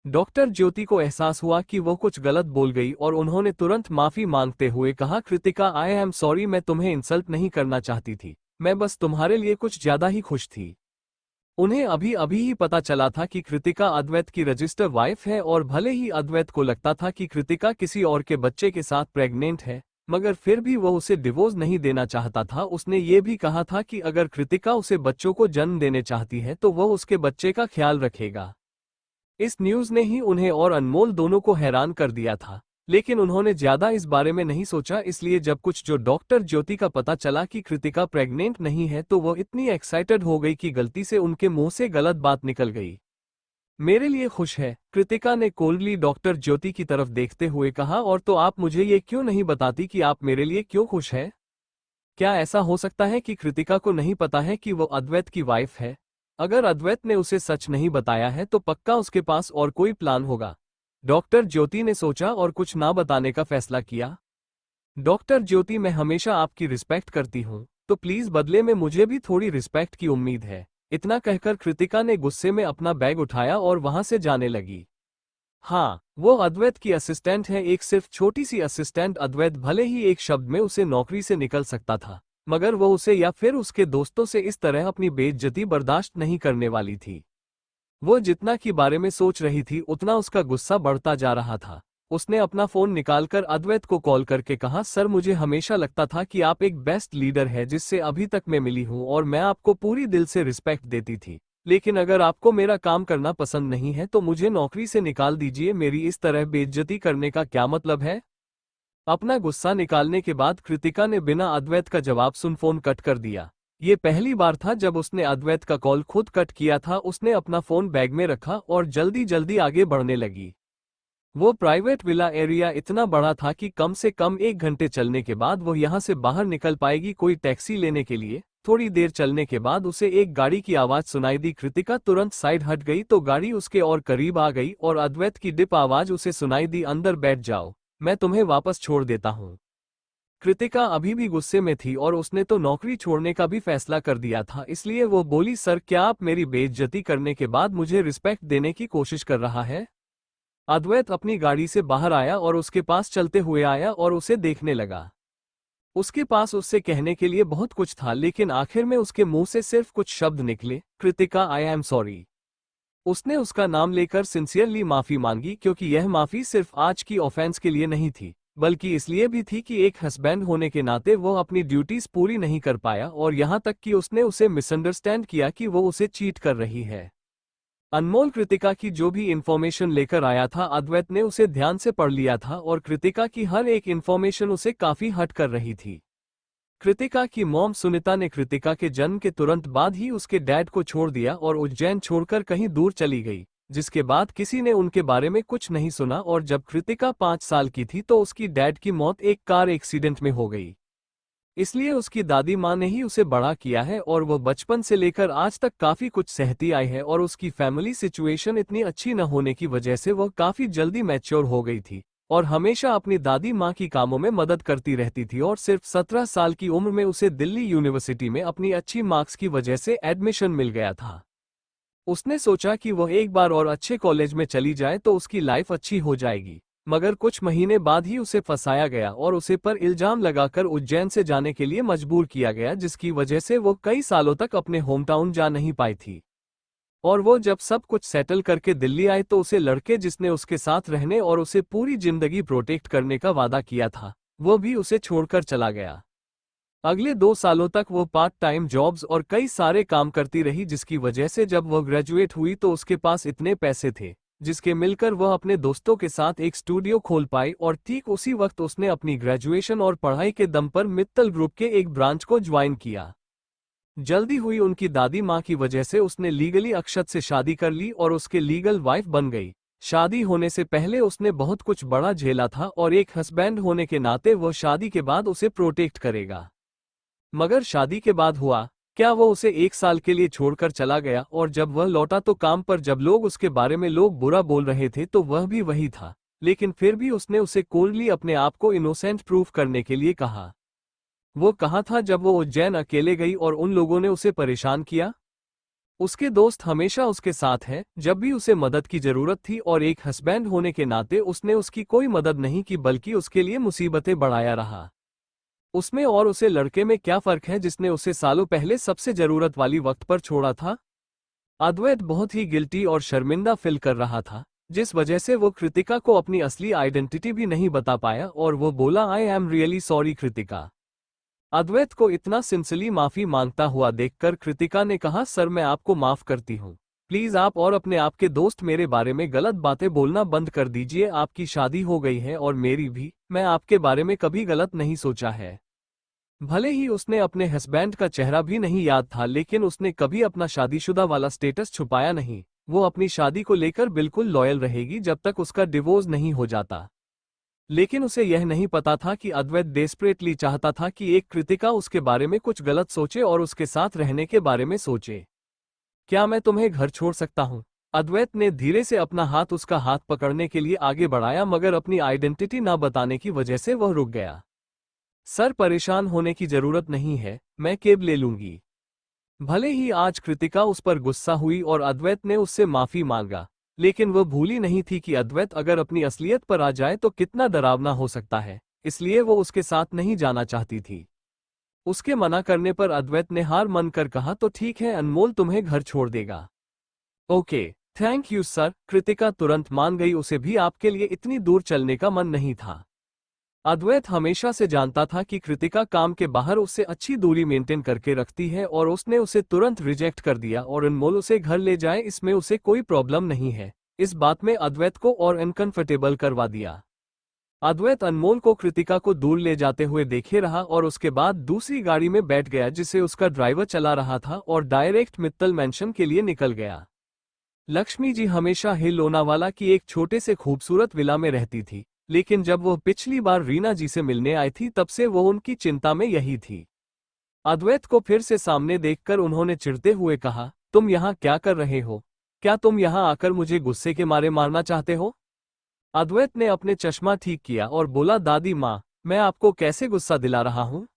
डॉक्टर ज्योति को एहसास हुआ कि वो कुछ गलत बोल गई और उन्होंने तुरंत माफी मांगते हुए कहा, कृतिका, आई एम सॉरी, मैं तुम्हें इंसल्ट नहीं करना चाहती थी, मैं बस तुम्हारे लिए कुछ ज्यादा ही खुश थी। उन्हें अभी अभी ही पता चला था कि कृतिका अद्वैत की रजिस्टर वाइफ है और भले ही अद्वैत को लगता था कि कृतिका किसी और के बच्चे के साथ प्रेग्नेंट है, मगर फिर भी वो उसे डिवोर्स नहीं देना चाहता था। उसने ये भी कहा था कि अगर कृतिका उसे बच्चों को जन्म देने चाहती है तो वह उसके बच्चे का ख्याल रखेगा। इस न्यूज ने ही उन्हें और अनमोल दोनों को हैरान कर दिया था, लेकिन उन्होंने ज्यादा इस बारे में नहीं सोचा। इसलिए जब कुछ जो डॉक्टर ज्योति का पता चला कि कृतिका प्रेग्नेंट नहीं है तो वो इतनी एक्साइटेड हो गई कि गलती से उनके मुंह से गलत बात निकल गई। मेरे लिए खुश है, कृतिका ने कोल्डली डॉक्टर ज्योति की तरफ देखते हुए कहा, और तो आप मुझे ये क्यों नहीं बताती कि आप मेरे लिए क्यों खुश है? क्या ऐसा हो सकता है कि कृतिका को नहीं पता है कि वो अद्वैत की वाइफ है? अगर अद्वैत ने उसे सच नहीं बताया है तो पक्का उसके पास और कोई प्लान होगा। डॉक्टर ज्योति ने सोचा और कुछ ना बताने का फैसला किया। डॉक्टर ज्योति, मैं हमेशा आपकी रिस्पेक्ट करती हूँ, तो प्लीज बदले में मुझे भी थोड़ी रिस्पेक्ट की उम्मीद है। इतना कहकर कृतिका ने गुस्से में अपना बैग उठाया और वहां से जाने लगी। हाँ, वो अद्वैत की असिस्टेंट है, एक सिर्फ छोटी सी असिस्टेंट। अद्वैत भले ही एक शब्द में उसे नौकरी से निकल सकता था, मगर वो उसे या फिर उसके दोस्तों से इस तरह अपनी बेइज्जती बर्दाश्त नहीं करने वाली थी। वो जितना के बारे में सोच रही थी उतना उसका गुस्सा बढ़ता जा रहा था। उसने अपना फोन निकालकर अद्वैत को कॉल करके कहा, सर, मुझे हमेशा लगता था कि आप एक बेस्ट लीडर है जिससे अभी तक मैं मिली हूँ और मैं आपको पूरी दिल से रिस्पेक्ट देती थी, लेकिन अगर आपको मेरा काम करना पसंद नहीं है तो मुझे नौकरी से निकाल दीजिए। मेरी इस तरह बेइज्जती करने का क्या मतलब है? अपना गुस्सा निकालने के बाद कृतिका ने बिना अद्वैत का जवाब सुन फोन कट कर दिया। ये पहली बार था जब उसने अद्वैत का कॉल खुद कट किया था। उसने अपना फोन बैग में रखा और जल्दी जल्दी आगे बढ़ने लगी। वो प्राइवेट विला एरिया इतना बड़ा था कि कम से कम 1 घंटे चलने के बाद वो यहाँ से बाहर निकल पाएगी कोई टैक्सी लेने के लिए। थोड़ी देर चलने के बाद उसे एक गाड़ी की आवाज सुनाई दी। कृतिका तुरंत साइड हट गई तो गाड़ी उसके और करीब आ गई और अद्वैत की डिप आवाज उसे सुनाई दी, अंदर बैठ जाओ, मैं तुम्हें वापस छोड़ देता हूँ। कृतिका अभी भी गुस्से में थी और उसने तो नौकरी छोड़ने का भी फैसला कर दिया था, इसलिए वो बोली, सर, क्या आप मेरी बेइज्जती करने के बाद मुझे रिस्पेक्ट देने की कोशिश कर रहा है? अद्वैत अपनी गाड़ी से बाहर आया और उसके पास चलते हुए आया और उसे देखने लगा। उसके पास उससे कहने के लिए बहुत कुछ था, लेकिन आखिर में उसके मुंह से सिर्फ कुछ शब्द निकले, कृतिका, आई एम सॉरी। उसने उसका नाम लेकर सिंसियरली माफी मांगी, क्योंकि यह माफी सिर्फ आज की ऑफेंस के लिए नहीं थी, बल्कि इसलिए भी थी कि एक हस्बैंड होने के नाते वो अपनी ड्यूटीज पूरी नहीं कर पाया और यहाँ तक कि उसने उसे मिसअंडरस्टैंड किया कि वो उसे चीट कर रही है। अनमोल कृतिका की जो भी इंफॉर्मेशन लेकर आया था अद्वैत ने उसे ध्यान से पढ़ लिया था और कृतिका की हर एक इंफॉर्मेशन उसे काफी हट कर रही थी। कृतिका की मॉम सुनीता ने कृतिका के जन्म के तुरंत बाद ही उसके डैड को छोड़ दिया और उज्जैन छोड़कर कहीं दूर चली गई, जिसके बाद किसी ने उनके बारे में कुछ नहीं सुना। और जब कृतिका 5 साल की थी तो उसकी डैड की मौत एक कार एक्सीडेंट में हो गई। इसलिए उसकी दादी माँ ने ही उसे बड़ा किया है और वो बचपन से लेकर आज तक काफी कुछ सहती आई है और उसकी फैमिली सिचुएशन इतनी अच्छी न होने की वजह से वह काफी जल्दी मैच्योर हो गई थी और हमेशा अपनी दादी माँ की कामों में मदद करती रहती थी और सिर्फ 17 साल की उम्र में उसे दिल्ली यूनिवर्सिटी में अपनी अच्छी मार्क्स की वजह से एडमिशन मिल गया था। उसने सोचा कि वह एक बार और अच्छे कॉलेज में चली जाए तो उसकी लाइफ अच्छी हो जाएगी, मगर कुछ महीने बाद ही उसे फंसाया गया और उसे पर इल्जाम लगाकर उज्जैन से जाने के लिए मजबूर किया गया, जिसकी वजह से वो कई सालों तक अपने होमटाउन जा नहीं पाई थी। और वो जब सब कुछ सेटल करके दिल्ली आए तो उसे लड़के जिसने उसके साथ रहने और उसे पूरी जिंदगी प्रोटेक्ट करने का वादा किया था, वो भी उसे छोड़कर चला गया। अगले 2 सालों तक वो पार्ट टाइम जॉब्स और कई सारे काम करती रही, जिसकी वजह से जब वह ग्रेजुएट हुई तो उसके पास इतने पैसे थे जिसके मिलकर वह अपने दोस्तों के साथ एक स्टूडियो खोल पाई और ठीक उसी वक्त उसने अपनी ग्रेजुएशन और पढ़ाई के दम पर मित्तल ग्रुप के एक ब्रांच को ज्वाइन किया। जल्दी हुई उनकी दादी माँ की वजह से उसने लीगली अक्षत से शादी कर ली और उसके लीगल वाइफ बन गई। शादी होने से पहले उसने बहुत कुछ बड़ा झेला था और एक हस्बैंड होने के नाते वह शादी के बाद उसे प्रोटेक्ट करेगा। मगर शादी के बाद हुआ क्या, वो उसे 1 साल के लिए छोड़कर चला गया और जब वह लौटा तो काम पर जब लोग उसके बारे में लोग बुरा बोल रहे थे तो वह भी वही था, लेकिन फिर भी उसने उसे कोल्डली अपने आप को इनोसेंट प्रूफ करने के लिए कहा। वो कहाँ था जब वो उज्जैन अकेले गई और उन लोगों ने उसे परेशान किया? उसके दोस्त हमेशा उसके साथ हैं जब भी उसे मदद की जरूरत थी और एक हस्बैंड होने के नाते उसने उसकी कोई मदद नहीं की बल्कि उसके लिए मुसीबतें बढ़ाया रहा। उसमें और उसे लड़के में क्या फर्क है जिसने उसे सालों पहले सबसे जरूरत वाली वक्त पर छोड़ा था? अद्वैत बहुत ही गिल्टी और शर्मिंदा फील कर रहा था, जिस वजह से वो कृतिका को अपनी असली आइडेंटिटी भी नहीं बता पाया और वो बोला, I am really sorry Kritika. Advait को इतना सिंसियरली माफी मांगता हुआ देखकर कृतिका ने कहा, सर मैं आपको माफ करती हूँ, प्लीज आप और अपने आपके दोस्त मेरे बारे में गलत बातें बोलना बंद कर दीजिए। आपकी शादी हो गई है और मेरी भी, मैं आपके बारे में कभी गलत नहीं सोचा है। भले ही उसने अपने हस्बैंड का चेहरा भी नहीं याद था, लेकिन उसने कभी अपना शादीशुदा वाला स्टेटस छुपाया नहीं। वो अपनी शादी को लेकर बिल्कुल लॉयल रहेगी जब तक उसका डिवोर्स नहीं हो जाता। लेकिन उसे यह नहीं पता था कि अद्वैत डेस्परेटली चाहता था कि एक कृतिका उसके बारे में कुछ गलत सोचे और उसके साथ रहने के बारे में सोचे। क्या मैं तुम्हें घर छोड़ सकता हूँ? अद्वैत ने धीरे से अपना हाथ उसका हाथ पकड़ने के लिए आगे बढ़ाया, मगर अपनी आइडेंटिटी ना बताने की वजह से वह रुक गया। सर परेशान होने की जरूरत नहीं है, मैं केब ले लूंगी। भले ही आज कृतिका उस पर गुस्सा हुई और अद्वैत ने उससे माफी मांगा, लेकिन वह भूली नहीं थी कि अद्वैत अगर अपनी असलियत पर आ जाए तो कितना डरावना हो सकता है, इसलिए वो उसके साथ नहीं जाना चाहती थी। उसके मना करने पर अद्वैत ने हार मानकर कहा, तो ठीक है, अनमोल तुम्हें घर छोड़ देगा। Okay, thank you sir. Kritika तुरंत मान गई, उसे भी आपके लिए इतनी दूर चलने का मन नहीं था। अद्वैत हमेशा से जानता था कि कृतिका काम के बाहर उससे अच्छी दूरी मेंटेन करके रखती है और उसने उसे तुरंत रिजेक्ट कर दिया और अनमोल उसे घर ले जाए इसमें उसे कोई प्रॉब्लम नहीं है। इस बात में अद्वैत को और अनकंफर्टेबल करवा दिया। अद्वैत अनमोल को कृतिका को दूर ले जाते हुए देखे रहा और उसके बाद दूसरी गाड़ी में बैठ गया जिसे उसका ड्राइवर चला रहा था और डायरेक्ट मित्तल मैंशन के लिए निकल गया। लक्ष्मी जी हमेशा हिल लोनावाला की एक छोटे से खूबसूरत विला में रहती थी, लेकिन जब वो पिछली बार रीना जी से मिलने आई थी तब से वो उनकी चिंता में यही थी। अद्वैत को फिर से सामने देखकर उन्होंने चिढ़ते हुए कहा, तुम यहाँ क्या कर रहे हो? क्या तुम यहाँ आकर मुझे गुस्से के मारे मारना चाहते हो? अद्वैत ने अपने चश्मा ठीक किया और बोला, दादी माँ, मैं आपको कैसे गुस्सा दिला रहा हूँ?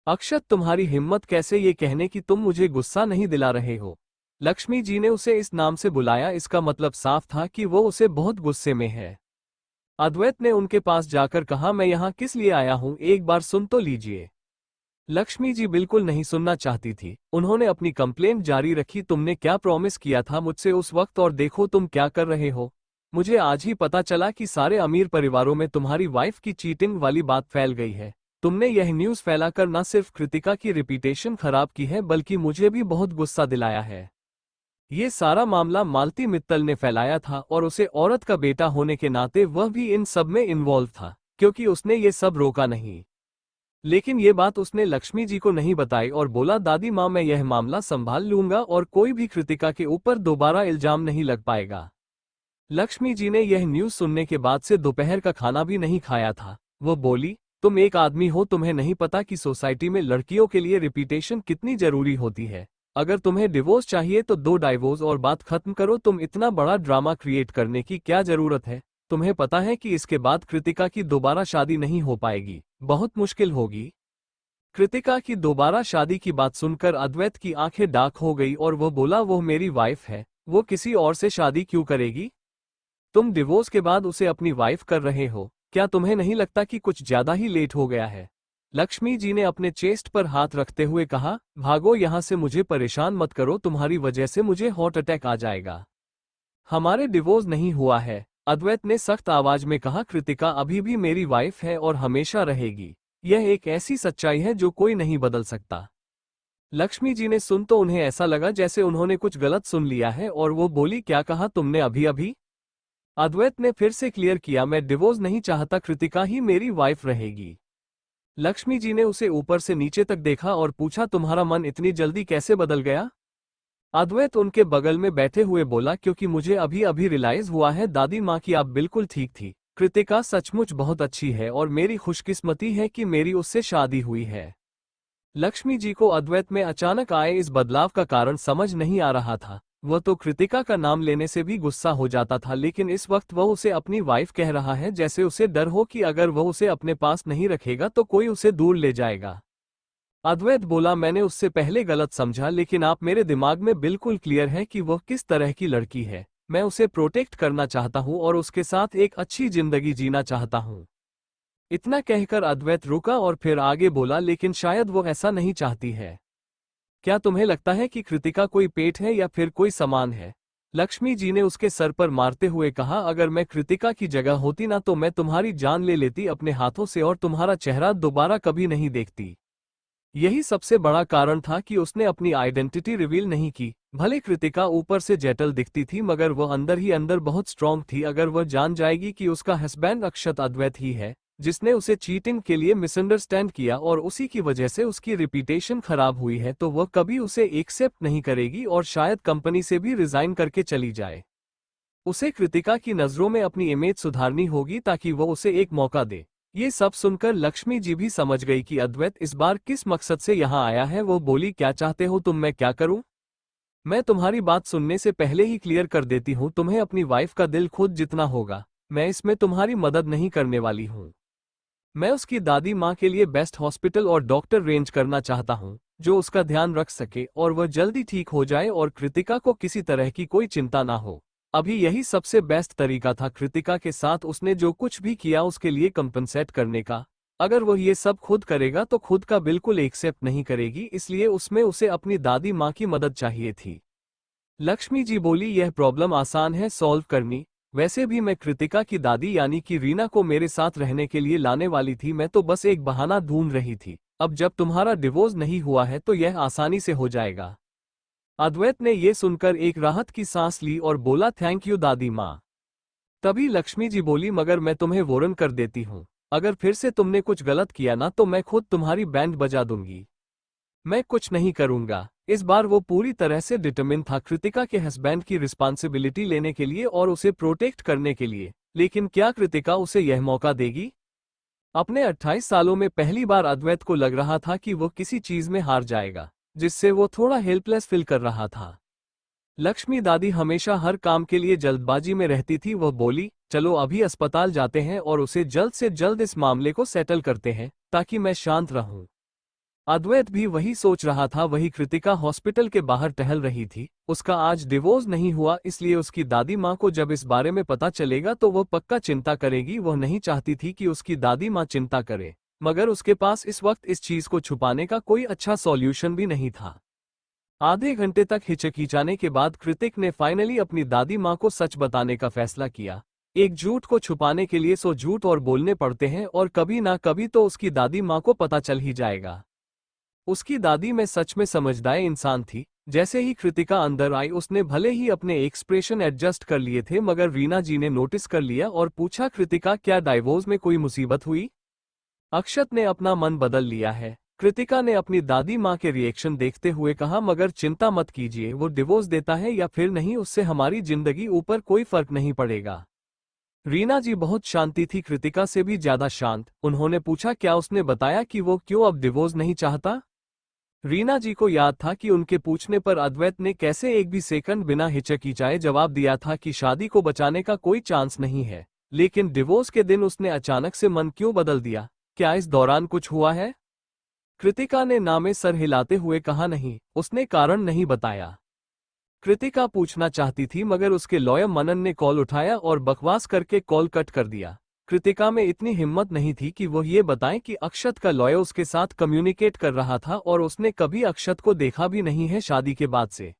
अक्षत, तुम्हारी हिम्मत कैसे ये कहने की तुम मुझे गुस्सा नहीं दिला रहे हो? लक्ष्मी जी ने उसे इस नाम से बुलाया, इसका मतलब साफ था कि वो उसे बहुत गुस्से में है। अद्वैत ने उनके पास जाकर कहा, मैं यहाँ किस लिए आया हूँ, एक बार सुन तो लीजिए। लक्ष्मी जी बिल्कुल नहीं सुनना चाहती थी। उन्होंने अपनी कंप्लेंट जारी रखी, तुमने क्या प्रॉमिस किया था मुझसे उस वक्त और देखो तुम क्या कर रहे हो। मुझे आज ही पता चला कि सारे अमीर परिवारों में तुम्हारी वाइफ की चीटिंग वाली बात फैल गई है। तुमने यह न्यूज़ फैलाकर न सिर्फ कृतिका की रिपीटेशन खराब की है बल्कि मुझे भी बहुत गुस्सा दिलाया है। ये सारा मामला मालती मित्तल ने फैलाया था और उसे औरत का बेटा होने के नाते वह भी इन सब में इन्वॉल्व था, क्योंकि उसने ये सब रोका नहीं। लेकिन ये बात उसने लक्ष्मी जी को नहीं बताई और बोला, दादी माँ, मैं यह मामला संभाल लूंगा और कोई भी कृतिका के ऊपर दोबारा इल्जाम नहीं लग पाएगा। लक्ष्मी जी ने यह न्यूज़ सुनने के बाद से दोपहर का खाना भी नहीं खाया था। वो बोली, तुम एक आदमी हो, तुम्हें नहीं पता कि सोसाइटी में लड़कियों के लिए रिपीटेशन कितनी जरूरी होती है। अगर तुम्हें डिवोर्स चाहिए तो दो डाइवोर्स और बात खत्म करो। तुम इतना बड़ा ड्रामा क्रिएट करने की क्या जरूरत है? तुम्हें पता है कि इसके बाद कृतिका की दोबारा शादी नहीं हो पाएगी, बहुत मुश्किल होगी। कृतिका की दोबारा शादी की बात सुनकर अद्वैत की आंखें डार्क हो गई और वह बोला, वो मेरी वाइफ है, वो किसी और से शादी क्यों करेगी? तुम डिवोर्स के बाद उसे अपनी वाइफ कर रहे हो, क्या तुम्हें नहीं लगता कि कुछ ज्यादा ही लेट हो गया है? लक्ष्मी जी ने अपने चेस्ट पर हाथ रखते हुए कहा, भागो यहां से, मुझे परेशान मत करो, तुम्हारी वजह से मुझे हार्ट अटैक आ जाएगा। हमारे डिवोर्स नहीं हुआ है, अद्वैत ने सख्त आवाज में कहा। कृतिका अभी भी मेरी वाइफ है और हमेशा रहेगी। यह एक ऐसी सच्चाई है जो कोई नहीं बदल सकता। लक्ष्मी जी ने सुन तो उन्हें ऐसा लगा जैसे उन्होंने कुछ गलत सुन लिया है और वो बोली, क्या कहा तुमने अभी अभी? अद्वैत ने फिर से क्लियर किया, मैं डिवोर्स नहीं चाहता, कृतिका ही मेरी वाइफ रहेगी। लक्ष्मी जी ने उसे ऊपर से नीचे तक देखा और पूछा, तुम्हारा मन इतनी जल्दी कैसे बदल गया? अद्वैत उनके बगल में बैठे हुए बोला, क्योंकि मुझे अभी अभी रियलाइज हुआ है दादी माँ की आप बिल्कुल ठीक थी। कृतिका सचमुच बहुत अच्छी है और मेरी खुशकिस्मती है कि मेरी उससे शादी हुई है। लक्ष्मी जी को अद्वैत में अचानक आए इस बदलाव का कारण समझ नहीं आ रहा था। वह तो कृतिका का नाम लेने से भी गुस्सा हो जाता था, लेकिन इस वक्त वह उसे अपनी वाइफ कह रहा है, जैसे उसे डर हो कि अगर वह उसे अपने पास नहीं रखेगा तो कोई उसे दूर ले जाएगा। अद्वैत बोला, मैंने उससे पहले गलत समझा, लेकिन आप मेरे दिमाग में बिल्कुल क्लियर है कि वह किस तरह की लड़की है। मैं उसे प्रोटेक्ट करना चाहता हूँ और उसके साथ एक अच्छी जिंदगी जीना चाहता हूँ। इतना कहकर अद्वैत रुका और फिर आगे बोला, लेकिन शायद वो ऐसा नहीं चाहती है। क्या तुम्हें लगता है कि कृतिका कोई पेट है या फिर कोई सामान है? लक्ष्मी जी ने उसके सर पर मारते हुए कहा, अगर मैं कृतिका की जगह होती ना तो मैं तुम्हारी जान ले लेती अपने हाथों से और तुम्हारा चेहरा दोबारा कभी नहीं देखती। यही सबसे बड़ा कारण था कि उसने अपनी आइडेंटिटी रिवील नहीं की। भले कृतिका ऊपर से जेटल दिखती थी मगर वह अंदर ही अंदर बहुत स्ट्रांग थी। अगर वह जान जाएगी कि उसका हस्बैंड अक्षत अद्वैत ही है, जिसने उसे चीटिंग के लिए मिसअंडरस्टैंड किया और उसी की वजह से उसकी रिपीटेशन खराब हुई है, तो वह कभी उसे एक्सेप्ट नहीं करेगी और शायद कंपनी से भी रिजाइन करके चली जाए। उसे कृतिका की नजरों में अपनी इमेज सुधारनी होगी ताकि वह उसे एक मौका दे। ये सब सुनकर लक्ष्मी जी भी समझ गई कि अद्वैत इस बार किस मकसद से यहाँ आया है। वो बोली, क्या चाहते हो तुम, मैं क्या करूं? मैं तुम्हारी बात सुनने से पहले ही क्लियर कर देती हूँ, तुम्हें अपनी वाइफ का दिल खुद जितना होगा। मैं इसमें तुम्हारी मदद नहीं करने वाली हूँ। मैं उसकी दादी माँ के लिए बेस्ट हॉस्पिटल और डॉक्टर रेंज करना चाहता हूँ जो उसका ध्यान रख सके और वह जल्दी ठीक हो जाए और कृतिका को किसी तरह की कोई चिंता ना हो। अभी यही सबसे बेस्ट तरीका था कृतिका के साथ उसने जो कुछ भी किया उसके लिए कंपनसेट करने का। अगर वह ये सब खुद करेगा तो खुद का बिल्कुल एक्सेप्ट नहीं करेगी, इसलिए उसमें उसे अपनी दादी माँ की मदद चाहिए थी। लक्ष्मी जी बोली, यह प्रॉब्लम आसान है सॉल्व करनी। वैसे भी मैं कृतिका की दादी यानी कि रीना को मेरे साथ रहने के लिए लाने वाली थी, मैं तो बस एक बहाना ढूंढ रही थी। अब जब तुम्हारा डिवोर्स नहीं हुआ है तो यह आसानी से हो जाएगा। अद्वैत ने यह सुनकर एक राहत की सांस ली और बोला, थैंक यू दादी माँ। तभी लक्ष्मी जी बोली, मगर मैं तुम्हें वार्न कर देती हूँ, अगर फिर से तुमने कुछ गलत किया ना तो मैं खुद तुम्हारी बैंड बजा दूंगी। मैं कुछ नहीं करूंगा। इस बार वो पूरी तरह से डिटरमिन था कृतिका के हस्बैंड की रिस्पांसिबिलिटी लेने के लिए और उसे प्रोटेक्ट करने के लिए। लेकिन क्या कृतिका उसे यह मौका देगी? अपने 28 सालों में पहली बार अद्वैत को लग रहा था कि वो किसी चीज में हार जाएगा, जिससे वो थोड़ा हेल्पलेस फील कर रहा था। लक्ष्मी दादी हमेशा हर काम के लिए जल्दबाजी में रहती थी। वह बोली, चलो अभी अस्पताल जाते हैं और उसे जल्द से जल्द इस मामले को सेटल करते हैं ताकि मैं शांत रहूं। अद्वैत भी वही सोच रहा था। वही कृतिका हॉस्पिटल के बाहर टहल रही थी। उसका आज डिवोर्स नहीं हुआ, इसलिए उसकी दादी माँ को जब इस बारे में पता चलेगा तो वह पक्का चिंता करेगी। वह नहीं चाहती थी कि उसकी दादी माँ चिंता करे, मगर उसके पास इस वक्त इस चीज को छुपाने का कोई अच्छा सॉल्यूशन भी नहीं था। आधे घंटे तक हिचकिचाने के बाद कृतिक ने फाइनली अपनी दादी माँ को सच बताने का फैसला किया। एक झूठ को छुपाने के लिए 100 झूठ और बोलने पड़ते हैं और कभी ना कभी तो उसकी दादी माँ को पता चल ही जाएगा। उसकी दादी में सच में समझदार इंसान थी। जैसे ही कृतिका अंदर आई उसने भले ही अपने एक्सप्रेशन एडजस्ट कर लिए थे मगर रीना जी ने नोटिस कर लिया और पूछा, कृतिका क्या डाइवोर्स में कोई मुसीबत हुई? अक्षत ने अपना मन बदल लिया है। कृतिका ने अपनी दादी माँ के रिएक्शन देखते हुए कहा, मगर चिंता मत कीजिए, वो डिवोर्स देता है या फिर नहीं उससे हमारी जिंदगी ऊपर कोई फर्क नहीं पड़ेगा। रीना जी बहुत शांति थी, कृतिका से भी ज्यादा शांत। उन्होंने पूछा, क्या उसने बताया कि वो क्यों अब डिवोर्स नहीं चाहता? रीना जी को याद था कि उनके पूछने पर अद्वैत ने कैसे एक भी सेकंड बिना हिचकिचाए जवाब दिया था कि शादी को बचाने का कोई चांस नहीं है। लेकिन डिवोर्स के दिन उसने अचानक से मन क्यों बदल दिया? क्या इस दौरान कुछ हुआ है? कृतिका ने ना में सर हिलाते हुए कहा, नहीं, उसने कारण नहीं बताया। कृतिका पूछना चाहती थी मगर उसके लॉयर मनन ने कॉल उठाया और बकवास करके कॉल कट कर दिया। कृतिका में इतनी हिम्मत नहीं थी कि वो ये बताए कि अक्षत का लॉयर उसके साथ कम्युनिकेट कर रहा था और उसने कभी अक्षत को देखा भी नहीं है शादी के बाद से।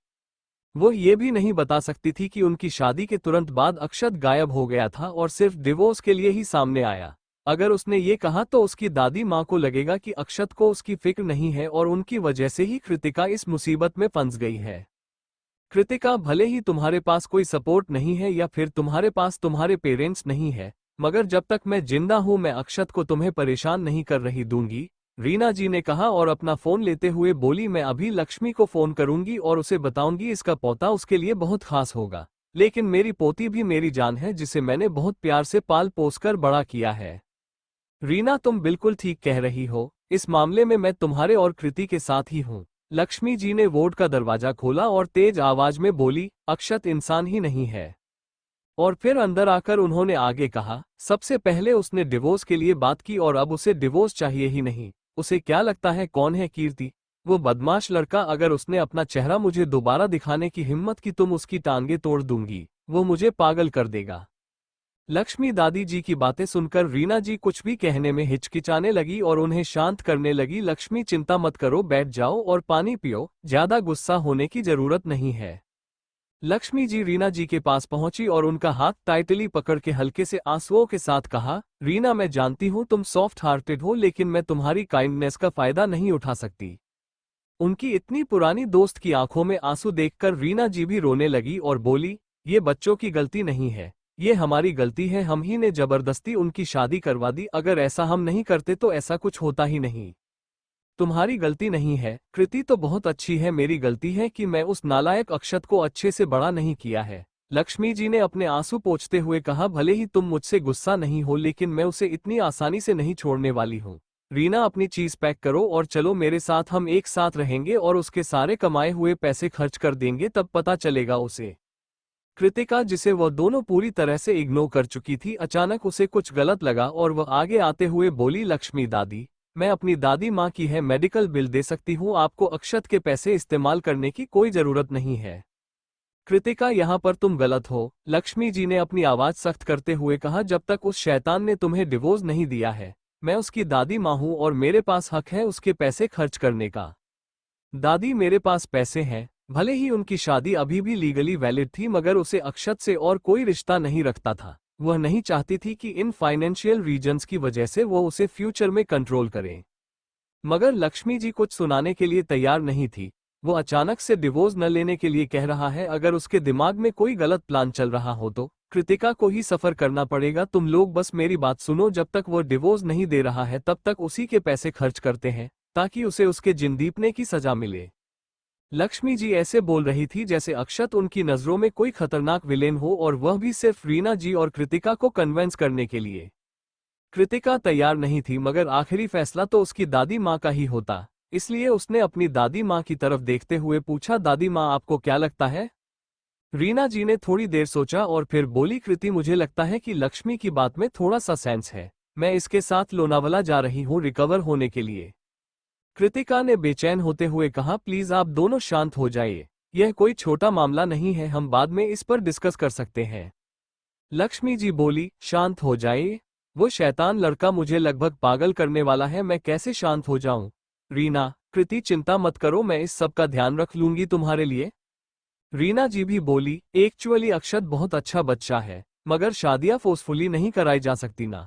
वो ये भी नहीं बता सकती थी कि उनकी शादी के तुरंत बाद अक्षत गायब हो गया था और सिर्फ डिवोर्स के लिए ही सामने आया। अगर उसने ये कहा तो उसकी दादी माँ को लगेगा कि अक्षत को उसकी फिक्र नहीं है और उनकी वजह से ही कृतिका इस मुसीबत में फंस गई है। कृतिका, भले ही तुम्हारे पास कोई सपोर्ट नहीं है या फिर तुम्हारे पास तुम्हारे पेरेंट्स नहीं है, मगर जब तक मैं जिंदा हूं मैं अक्षत को तुम्हें परेशान नहीं कर रही दूंगी, रीना जी ने कहा और अपना फोन लेते हुए बोली, मैं अभी लक्ष्मी को फोन करूंगी और उसे बताऊंगी इसका पोता उसके लिए बहुत खास होगा। लेकिन मेरी पोती भी मेरी जान है जिसे मैंने बहुत प्यार से पाल पोस कर बड़ा किया है। रीना, तुम बिल्कुल ठीक कह रही हो, इस मामले में मैं तुम्हारे और कृति के साथ ही हूँ। लक्ष्मी जी ने वोट का दरवाजा खोला और तेज आवाज में बोली, अक्षत इंसान ही नहीं है। और फिर अंदर आकर उन्होंने आगे कहा, सबसे पहले उसने डिवोर्स के लिए बात की और अब उसे डिवोर्स चाहिए ही नहीं। उसे क्या लगता है कौन है कीर्ति? वो बदमाश लड़का, अगर उसने अपना चेहरा मुझे दोबारा दिखाने की हिम्मत की तुम उसकी टांगे तोड़ दूंगी, वो मुझे पागल कर देगा। लक्ष्मी दादी जी की बातें सुनकर रीना जी कुछ भी कहने में हिचकिचाने लगी और उन्हें शांत करने लगी। लक्ष्मी, चिंता मत करो, बैठ जाओ और पानी पियो, ज्यादा गुस्सा होने की जरूरत नहीं है। लक्ष्मी जी रीना जी के पास पहुंची और उनका हाथ टाइटली पकड़ के हल्के से आंसुओं के साथ कहा, रीना, मैं जानती हूं तुम सॉफ्ट हार्टेड हो, लेकिन मैं तुम्हारी काइंडनेस का फायदा नहीं उठा सकती। उनकी इतनी पुरानी दोस्त की आंखों में आंसू देखकर रीना जी भी रोने लगी और बोली, ये बच्चों की गलती नहीं है, ये हमारी गलती है, हम ही ने जबरदस्ती उनकी शादी करवा दी, अगर ऐसा हम नहीं करते तो ऐसा कुछ होता ही नहीं। तुम्हारी गलती नहीं है, कृति तो बहुत अच्छी है, मेरी गलती है कि मैं उस नालायक अक्षत को अच्छे से बड़ा नहीं किया है। लक्ष्मी जी ने अपने आंसू पोंछते हुए कहा, भले ही तुम मुझसे गुस्सा नहीं हो लेकिन मैं उसे इतनी आसानी से नहीं छोड़ने वाली हूँ। रीना, अपनी चीज पैक करो और चलो मेरे साथ, हम एक साथ रहेंगे और उसके सारे कमाए हुए पैसे खर्च कर देंगे, तब पता चलेगा उसे। कृतिका, जिसे वह दोनों पूरी तरह से इग्नोर कर चुकी थी, अचानक उसे कुछ गलत लगा और वह आगे आते हुए बोली, लक्ष्मी दादी, मैं अपनी दादी माँ की है मेडिकल बिल दे सकती हूँ, आपको अक्षत के पैसे इस्तेमाल करने की कोई जरूरत नहीं है। कृतिका, यहाँ पर तुम गलत हो, लक्ष्मी जी ने अपनी आवाज सख्त करते हुए कहा, जब तक उस शैतान ने तुम्हें डिवोर्स नहीं दिया है, मैं उसकी दादी माँ हूँ और मेरे पास हक है उसके पैसे खर्च करने का। दादी, मेरे पास पैसे हैं, भले ही उनकी शादी अभी भी लीगली वैलिड थी मगर उसे अक्षत से और कोई रिश्ता नहीं रखता था। वह नहीं चाहती थी कि इन फाइनेंशियल रीजंस की वजह से वो उसे फ्यूचर में कंट्रोल करे। मगर लक्ष्मी जी कुछ सुनाने के लिए तैयार नहीं थी। वो अचानक से डिवोर्स न लेने के लिए कह रहा है, अगर उसके दिमाग में कोई गलत प्लान चल रहा हो तो कृतिका को ही सफर करना पड़ेगा। तुम लोग बस मेरी बात सुनो, जब तक वो डिवोर्स नहीं दे रहा है तब तक उसी के पैसे खर्च करते हैं ताकि उसे उसके जिंदीपने की सजा मिले। लक्ष्मी जी ऐसे बोल रही थी जैसे अक्षत उनकी नजरों में कोई खतरनाक विलेन हो और वह भी सिर्फ रीना जी और कृतिका को कन्विंस करने के लिए। कृतिका तैयार नहीं थी मगर आखिरी फैसला तो उसकी दादी माँ का ही होता, इसलिए उसने अपनी दादी माँ की तरफ देखते हुए पूछा, दादी माँ, आपको क्या लगता है? रीना जी ने थोड़ी देर सोचा और फिर बोली, कृति, मुझे लगता है कि लक्ष्मी की बात में थोड़ा सा सेंस है, मैं इसके साथ लोनावला जा रही हूँ रिकवर होने के लिए। कृतिका ने बेचैन होते हुए कहा, प्लीज आप दोनों शांत हो जाइए, यह कोई छोटा मामला नहीं है, हम बाद में इस पर डिस्कस कर सकते हैं। लक्ष्मी जी बोली, शांत हो जाइए, वो शैतान लड़का मुझे लगभग पागल करने वाला है, मैं कैसे शांत हो जाऊं? रीना, कृति, चिंता मत करो, मैं इस सब का ध्यान रख लूंगी तुम्हारे लिए। रीना जी भी बोली, एक्चुअली अक्षत बहुत अच्छा बच्चा है, मगर शादियां फोर्सफुली नहीं कराई जा सकती ना।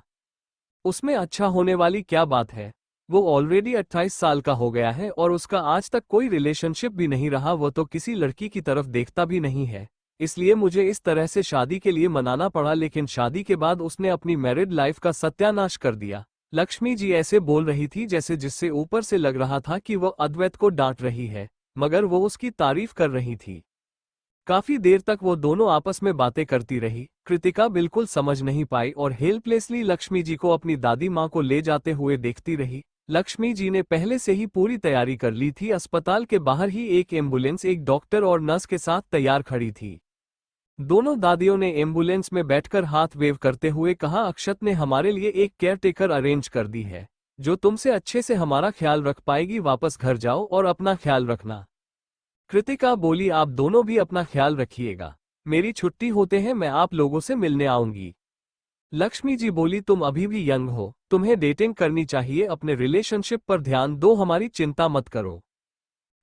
उसमें अच्छा होने वाली क्या बात है? वो ऑलरेडी 28 साल का हो गया है और उसका आज तक कोई रिलेशनशिप भी नहीं रहा, वो तो किसी लड़की की तरफ देखता भी नहीं है, इसलिए मुझे इस तरह से शादी के लिए मनाना पड़ा, लेकिन शादी के बाद उसने अपनी मैरिड लाइफ का सत्यानाश कर दिया। लक्ष्मी जी ऐसे बोल रही थी जैसे जिससे ऊपर से लग रहा था कि वह अद्वैत को डांट रही है, मगर वो उसकी तारीफ कर रही थी। काफी देर तक वो दोनों आपस में बातें करती रही। कृतिका बिल्कुल समझ नहीं पाई और हेल्पलेसली लक्ष्मी जी को अपनी दादी माँ को ले जाते हुए देखती रही। लक्ष्मी जी ने पहले से ही पूरी तैयारी कर ली थी। अस्पताल के बाहर ही एक एम्बुलेंस एक डॉक्टर और नर्स के साथ तैयार खड़ी थी। दोनों दादियों ने एम्बुलेंस में बैठकर हाथ वेव करते हुए कहा, अक्षत ने हमारे लिए एक केयरटेकर अरेंज कर दी है जो तुमसे अच्छे से हमारा ख्याल रख पाएगी। वापस घर जाओ और अपना ख्याल रखना। कृतिका बोली, आप दोनों भी अपना ख्याल रखिएगा। मेरी छुट्टी होते हैं मैं आप लोगों से मिलने आऊंगी। लक्ष्मी जी बोली, तुम अभी भी यंग हो, तुम्हें डेटिंग करनी चाहिए, अपने रिलेशनशिप पर ध्यान दो, हमारी चिंता मत करो।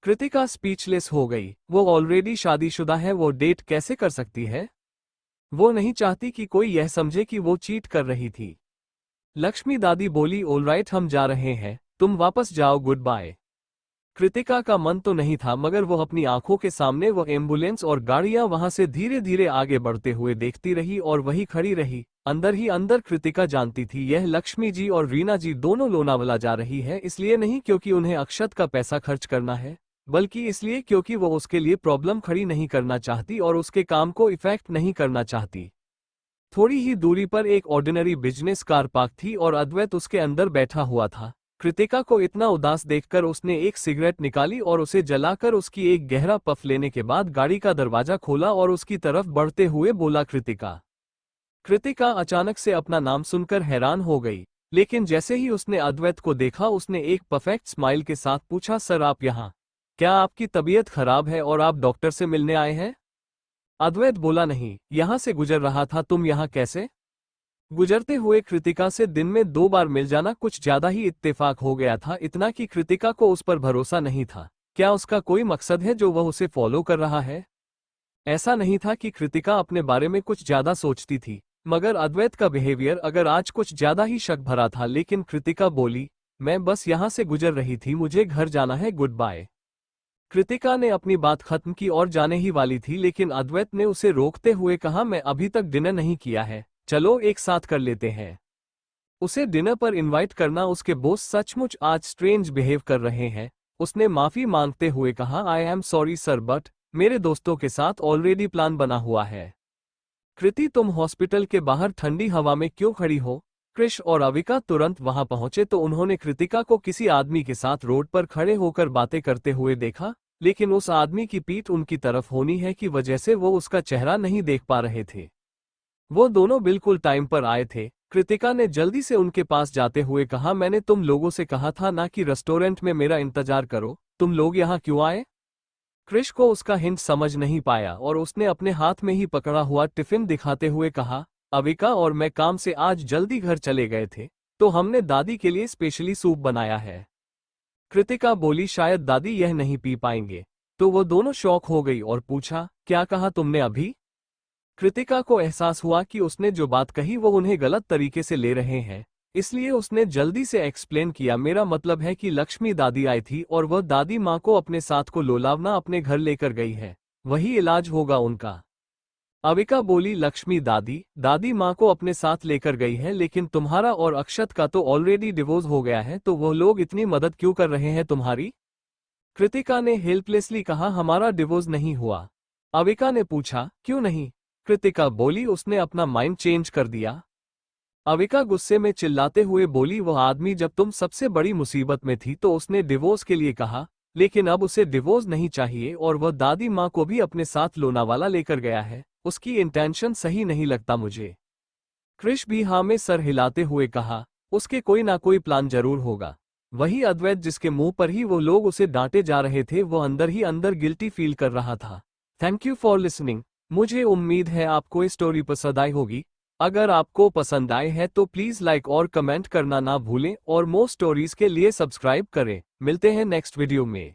कृतिका स्पीचलेस हो गई। वो ऑलरेडी शादीशुदा है, वो डेट कैसे कर सकती है? वो नहीं चाहती कि कोई यह समझे कि वो चीट कर रही थी। लक्ष्मी दादी बोली, ऑलराइट हम जा रहे हैं, तुम वापस जाओ, गुड बाय। कृतिका का मन तो नहीं था मगर वो अपनी आंखों के सामने वो एम्बुलेंस और गाड़ियां वहां से धीरे धीरे आगे बढ़ते हुए देखती रही और वही खड़ी रही। अंदर ही अंदर कृतिका जानती थी यह लक्ष्मी जी और रीना जी दोनों लोनावला जा रही है, इसलिए नहीं क्योंकि उन्हें अक्षत का पैसा खर्च करना है, बल्कि इसलिए क्योंकि वो उसके लिए प्रॉब्लम खड़ी नहीं करना चाहती और उसके काम को इफेक्ट नहीं करना चाहती। थोड़ी ही दूरी पर एक ऑर्डिनरी बिजनेस कार पार्क थी और अद्वैत उसके अंदर बैठा हुआ था। कृतिका को इतना उदास देखकर उसने एक सिगरेट निकाली और उसे जलाकर उसकी एक गहरा पफ लेने के बाद गाड़ी का दरवाजा खोला और उसकी तरफ बढ़ते हुए बोला, कृतिका। कृतिका अचानक से अपना नाम सुनकर हैरान हो गई, लेकिन जैसे ही उसने अद्वैत को देखा उसने एक परफेक्ट स्माइल के साथ पूछा, सर आप यहाँ? क्या आपकी तबीयत खराब है और आप डॉक्टर से मिलने आए हैं? अद्वैत बोला, नहीं, यहाँ से गुजर रहा था। तुम यहाँ कैसे? गुजरते हुए कृतिका से दिन में 2 बार मिल जाना कुछ ज्यादा ही इत्तेफाक हो गया था, इतना कि कृतिका को उस पर भरोसा नहीं था। क्या उसका कोई मकसद है जो वह उसे फॉलो कर रहा है? ऐसा नहीं था कि कृतिका अपने बारे में कुछ ज्यादा सोचती थी, मगर अद्वैत का बिहेवियर अगर आज कुछ ज्यादा ही शक भरा था। लेकिन कृतिका बोली, मैं बस यहाँ से गुजर रही थी, मुझे घर जाना है, गुड बाय। कृतिका ने अपनी बात खत्म की और जाने ही वाली थी, लेकिन अद्वैत ने उसे रोकते हुए कहा, मैं अभी तक डिनर नहीं किया है, चलो एक साथ कर लेते हैं। उसे डिनर पर इनवाइट करना उसके बॉस सचमुच आज स्ट्रेंज बिहेव कर रहे हैं। उसने माफी मांगते हुए कहा, आई एम सॉरी सर, बट मेरे दोस्तों के साथ ऑलरेडी प्लान बना हुआ है। कृति, तुम हॉस्पिटल के बाहर ठंडी हवा में क्यों खड़ी हो? कृष और अविका तुरंत वहां पहुंचे तो उन्होंने कृतिका को किसी आदमी के साथ रोड पर खड़े होकर बातें करते हुए देखा, लेकिन उस आदमी की पीठ उनकी तरफ होनी है की वजह से वो उसका चेहरा नहीं देख पा रहे थे। वो दोनों बिल्कुल टाइम पर आए थे। कृतिका ने जल्दी से उनके पास जाते हुए कहा, मैंने तुम लोगों से कहा था ना कि रेस्टोरेंट में मेरा इंतजार करो, तुम लोग यहाँ क्यों आए? कृष को उसका हिंट समझ नहीं पाया और उसने अपने हाथ में ही पकड़ा हुआ टिफिन दिखाते हुए कहा, अविका और मैं काम से आज जल्दी घर चले गए थे, तो हमने दादी के लिए स्पेशली सूप बनाया है। कृतिका बोली, शायद दादी यह नहीं पी पाएंगे। तो वो दोनों शॉक हो गई और पूछा, क्या कहा तुमने अभी? कृतिका को एहसास हुआ कि उसने जो बात कही वो उन्हें गलत तरीके से ले रहे हैं, इसलिए उसने जल्दी से एक्सप्लेन किया, मेरा मतलब है कि लक्ष्मी दादी आई थी और वह दादी माँ को अपने साथ को लोलावना अपने घर लेकर गई है, वही इलाज होगा उनका। अविका बोली, लक्ष्मी दादी दादी माँ को अपने साथ लेकर गई है, लेकिन तुम्हारा और अक्षत का तो ऑलरेडी डिवोर्स हो गया है, तो वो लोग इतनी मदद क्यों कर रहे हैं तुम्हारी? कृतिका ने हेल्पलेसली कहा, हमारा डिवोर्स नहीं हुआ। अविका ने पूछा, क्यों नहीं? कृतिका बोली, उसने अपना माइंड चेंज कर दिया। अविका गुस्से में चिल्लाते हुए बोली, वह आदमी जब तुम सबसे बड़ी मुसीबत में थी तो उसने डिवोर्स के लिए कहा, लेकिन अब उसे डिवोर्स नहीं चाहिए और वह दादी माँ को भी अपने साथ लोनावाला लेकर गया है, उसकी इंटेंशन सही नहीं लगता मुझे। कृष भी हाँ में सर हिलाते हुए कहा, उसके कोई ना कोई प्लान जरूर होगा। वही अद्वैत जिसके मुंह पर ही वो लोग उसे डांटे जा रहे थे, वो अंदर ही अंदर गिल्टी फील कर रहा था। Thank you for listening. मुझे उम्मीद है आपको ये स्टोरी पसंद आई होगी। अगर आपको पसंद आए है तो प्लीज लाइक और कमेंट करना ना भूलें और मोर स्टोरीज के लिए सब्सक्राइब करें। मिलते हैं नेक्स्ट वीडियो में।